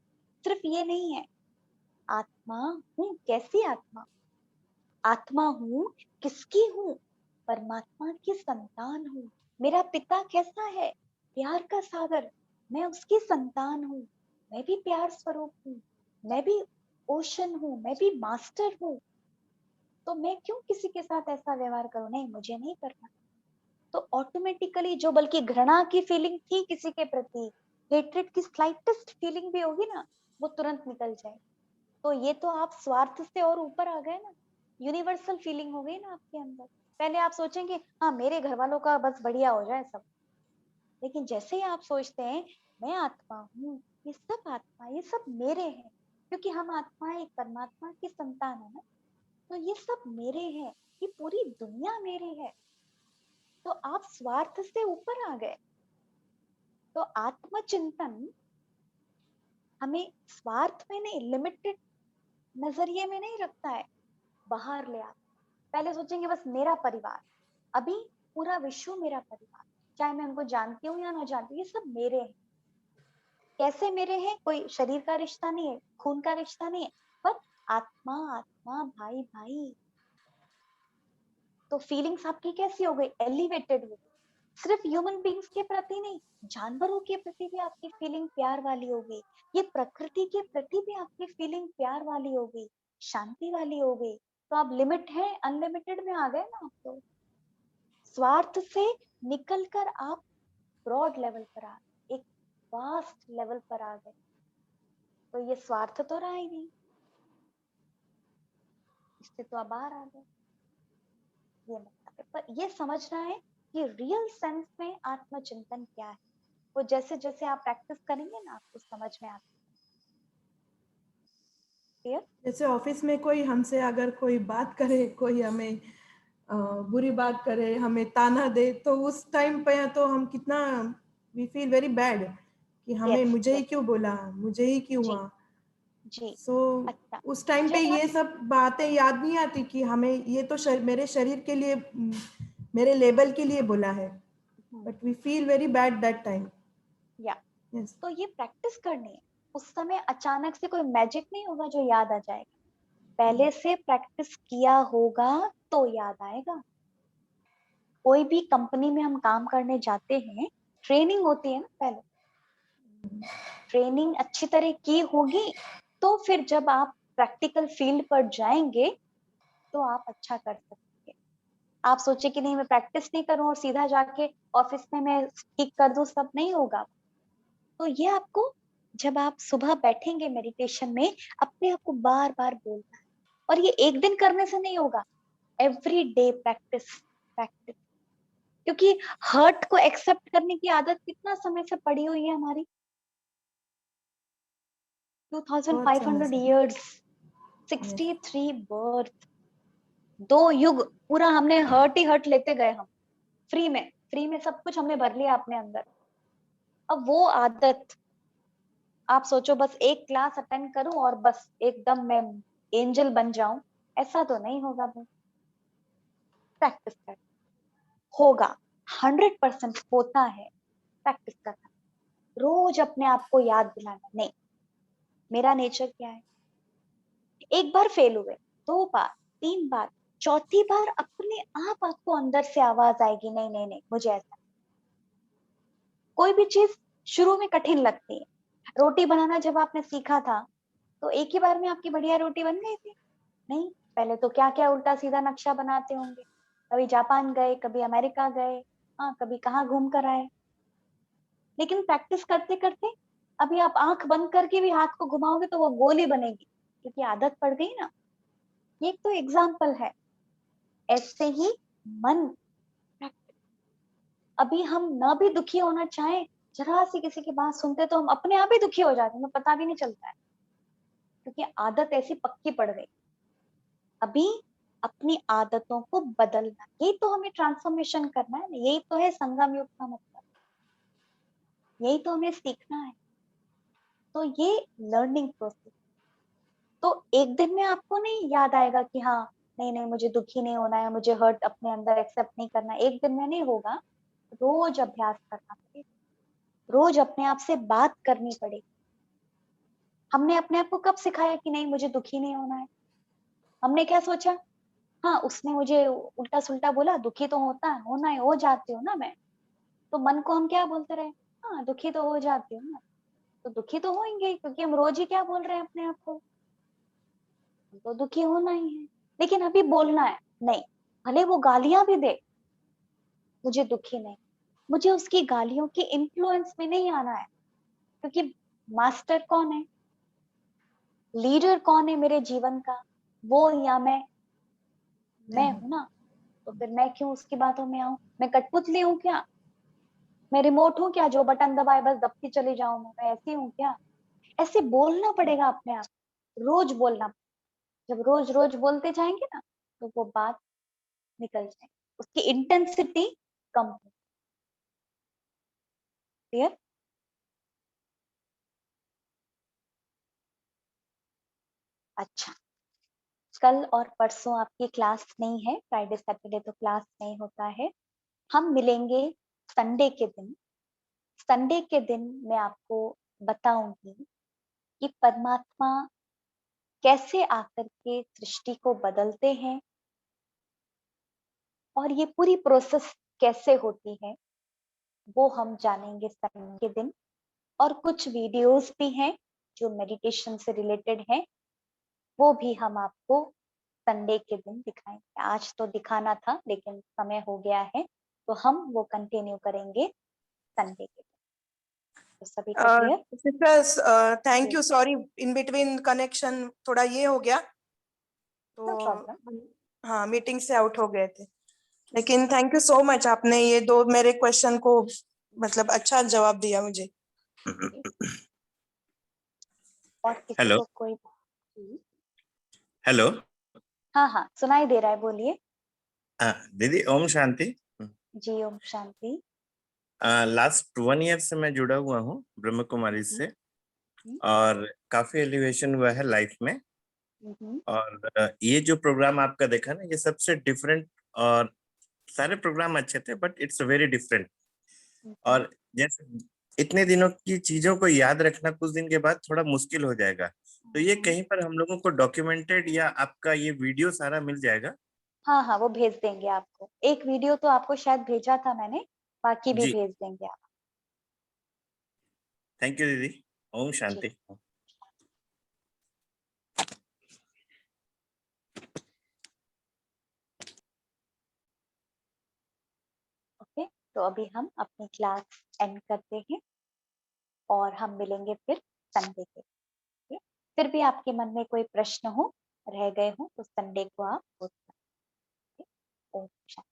सिर्फ ये नहीं है। आत्मा हूं, कैसी आत्मा? आत्मा हूं, किसकी हूं? परमात्मा की संतान हूं। मेरा पिता कैसा है? प्यार का सागर, मैं उसकी संतान हूं। मैं भी प्यार स्वरूप हूँ, मैं भी ओशन हूँ, मैं भी मास्टर हूँ। तो मैं क्यों किसी के साथ ऐसा व्यवहार करूं? नहीं, मुझे नहीं करना। तो ऑटोमेटिकली जो बल्कि घृणा की फीलिंग थी किसी के प्रति, हेट्रेड की स्लाइटेस्ट फीलिंग भी होगी ना, वो तुरंत निकल जाए। तो ये तो आप स्वार्थ से और ऊपर आ गए ना, यूनिवर्सल फीलिंग हो गई ना आपके अंदर। पहले आप सोचेंगे हाँ मेरे घर वालों का बस बढ़िया हो जाए सब, लेकिन जैसे ही आप सोचते हैं मैं आत्मा हूँ, ये सब आत्मा, ये सब मेरे हैं, क्योंकि हम आत्मा एक परमात्मा की संतान है ना, तो ये सब मेरे हैं, ये पूरी दुनिया मेरी है। तो आप स्वार्थ से ऊपर आ गए। तो आत्मचिंतन हमें स्वार्थ में नहीं, लिमिटेड नजरिए में नहीं रखता है, बाहर ले आता। पहले सोचेंगे बस मेरा परिवार, अभी पूरा विश्व मेरा परिवार, चाहे मैं उनको जानती हूँ या ना जानती हूँ, ये सब मेरे हैं। कैसे मेरे हैं? कोई शरीर का रिश्ता नहीं है, खून का रिश्ता नहीं है, पर आत्मा आत्मा, भाई भाई। तो फीलिंग्स आपकी कैसी हो गई? एलिवेटेड हो गई। सिर्फ ह्यूमन बींग्स के प्रति नहीं, जानवरों के प्रति भी आपकी फीलिंग प्यार वाली होगी, ये प्रकृति के प्रति भी आपकी फीलिंग प्यार वाली होगी, शांति वाली हो गई। तो आप लिमिट है अनलिमिटेड में आ गए ना। आप तो स्वार्थ से निकलकर आप ब्रॉड लेवल पर आ गए, एक वास्ट लेवल पर आ गए। तो ये स्वार्थ तो रहा ही नहीं, इससे तो आप बाहर आ गए। ये मतलब है, पर ये समझना है कि रियल सेंस में आत्मचिंतन क्या है। वो जैसे जैसे आप प्रैक्टिस करेंगे ना आपको समझ में आता है। जैसे ऑफिस में कोई हमसे अगर कोई बात करे, कोई हमें बुरी बात करे, हमें ताना दे, तो उस टाइम पे तो हम कितना वी फील वेरी बैड कि हमें यस मुझे ही यस, क्यों बोला, मुझे ही क्यों जी हुआ। जी। सो अच्छा, उस टाइम पे जब आप ये सब बातें याद नहीं आती कि हमें ये तो मेरे शरीर के लिए, मेरे लेबल के लिए बोला है, but we feel very bad that time. या यस, तो ये प्रैक्टिस करनी है। उस समय अचानक से कोई मैजिक नहीं होगा जो याद आ जाएगा, पहले से प्रैक्टिस किया होगा तो याद आएगा। कोई भी कंपनी में हम काम करने जाते हैं, ट्रेनिंग होती है ना, पहले ट्रेनिंग अच्छी तरह की होगी तो फिर जब आप प्रैक्टिकल फील्ड पर जाएंगे तो आप अच्छा कर सकेंगे। आप सोचे कि नहीं मैं प्रैक्टिस नहीं करूं और सीधा जाके ऑफिस में मैं ठीक कर दूं, सब नहीं होगा। तो ये आपको, जब आप सुबह बैठेंगे मेडिटेशन में, अपने आप को बार बार बोलना है। और ये एक दिन करने से नहीं होगा, एवरी डे प्रैक्टिस, प्रैक्टिस। क्योंकि हर्ट को एक्सेप्ट करने की आदत कितना समय से पड़ी हुई है हमारी, बहुत समय 2500 से। years, यस, 63 birth, 2 युग पूरा हमने हर्ट ही हर्ट लेते गए, हम फ्री में सब कुछ हमने भर लिया अपने अंदर। अब वो आदत, आप सोचो बस एक क्लास अटेंड करूं और बस एकदम मैं एंजल बन जाऊं, ऐसा तो नहीं होगा भाई। प्रैक्टिस कर, होगा, 100% होता है। प्रैक्टिस करना, रोज अपने आप को याद दिलाना, नहीं मेरा नेचर क्या है। एक बार फेल हुए, 2 बार, 3 बार, चौथी बार अपने आप आपको अंदर से आवाज आएगी, नहीं नहीं नहीं मुझे ऐसा। कोई भी चीज शुरू में कठिन लगती है। रोटी बनाना जब आपने सीखा था तो एक ही बार में आपकी बढ़िया रोटी बन गई थी? नहीं, पहले तो क्या क्या उल्टा सीधा नक्शा बनाते होंगे। कभी जापान गए, कभी अमेरिका गए, हाँ कभी कहाँ घूम कर आए। लेकिन प्रैक्टिस करते करते अभी आप आंख बंद करके भी हाथ को घुमाओगे तो वो गोली बनेगी, क्योंकि आदत पड़ गई ना। ये तो एग्जाम्पल है। ऐसे ही मन, अभी हम न भी दुखी होना चाहें, जरा सी किसी की बात सुनते तो हम अपने आप ही दुखी हो जाते हैं, हमें पता भी नहीं चलता है, क्योंकि आदत ऐसी पक्की पड़ गई। अभी अपनी आदतों को बदलना, यही तो हमें ट्रांसफॉर्मेशन करना है, यही तो है संगम युग का मतलब, यही तो हमें सीखना है। तो ये लर्निंग प्रोसेस, तो एक दिन में आपको नहीं याद आएगा कि हाँ नहीं नहीं मुझे दुखी नहीं होना है, मुझे हर्ट अपने अंदर एक्सेप्ट नहीं करना, एक दिन में नहीं होगा। रोज अभ्यास करना पड़ेगा, रोज अपने आप से बात करनी पड़ेगी। हमने अपने आप को कब सिखाया कि नहीं मुझे दुखी नहीं होना है? हमने क्या सोचा, हाँ उसने मुझे उल्टा सुल्टा बोला, दुखी तो होना है, हो जाती हूँ ना मैं। तो मन को हम क्या बोलते रहे, हाँ दुखी तो हो जाती हूँ ना। तो दुखी तो होंगे ही, क्योंकि हम रोज ही क्या बोल रहे हैं अपने आप को, तो दुखी होना ही है। लेकिन अभी बोलना है, नहीं भले वो गालियां भी दे, मुझे दुखी नहीं, मुझे उसकी गालियों के इन्फ्लुएंस में नहीं आना है। क्योंकि मास्टर कौन है, लीडर कौन है मेरे जीवन का, वो या मैं हूं ना। तो फिर मैं क्यों उसकी बातों में आऊं? मैं कठपुतली हूँ क्या? मैं रिमोट हूँ क्या जो बटन दबाए बस दबती चली जाऊं? मैं ऐसी हूँ क्या? ऐसे बोलना पड़ेगा अपने आप, रोज बोलना। जब रोज रोज बोलते जाएंगे ना तो वो बात निकल जाएगी, उसकी इंटेंसिटी कम हो। क्लियर? अच्छा, कल और परसों आपकी क्लास नहीं है, फ्राइडे सैटरडे तो क्लास नहीं होता है। हम मिलेंगे संडे के दिन। संडे के दिन मैं आपको बताऊंगी कि परमात्मा कैसे आकर के सृष्टि को बदलते हैं, और ये पूरी प्रोसेस कैसे होती है वो हम जानेंगे संडे के दिन। और कुछ वीडियोस भी हैं जो मेडिटेशन से रिलेटेड हैं, वो भी हम आपको संडे के दिन दिखाएंगे। आज तो दिखाना था लेकिन समय हो गया है, तो हम वो कंटिन्यू करेंगे संडे के दिन। तो सभी को clear? Sisters thank you, sorry in between connection थोड़ा ये हो गया, नो तो प्रॉब्लम। हाँ मीटिंग से आउट हो गए थे। लेकिन थैंक यू सो मच, आपने ये 2 मेरे क्वेश्चन को मतलब अच्छा जवाब दिया मुझे। और किसी हेलो को कोई? हेलो। हाँ हाँ सुनाई दे रहा है, बोलिए। दीदी ओम शांति। जी ओम शांति। लास्ट 1 ईयर से मैं जुड़ा हुआ हूँ ब्रह्म कुमारी से, हम्म, और काफी एलिवेशन हुआ है लाइफ में। हम्म, और ये जो प्रोग्राम आपका देखा ना, ये सबसे डिफरेंट। और सारे प्रोग्राम अच्छे थे बट इट्स वेरी डिफरेंट। हम्म, और जैसे इतने दिनों की चीजों को याद रखना कुछ दिन के बाद थोड़ा मुश्किल हो जाएगा, तो ये हम्म। कहीं पर हम लोगों को डॉक्यूमेंटेड या आपका ये वीडियो सारा मिल जाएगा? हाँ हाँ वो भेज देंगे आपको, एक वीडियो तो आपको शायद भेजा था मैंने, बाकी भी जी, भेज देंगे आप। थैंक यू दीदी। ओम जी। शांति। ओके, तो अभी हम अपनी क्लास एंड करते हैं और हम मिलेंगे फिर संडे के दिन। फिर भी आपके मन में कोई प्रश्न हो, रह गए हो, तो संडे को आप पूछ सकते हैं। ओम शांति।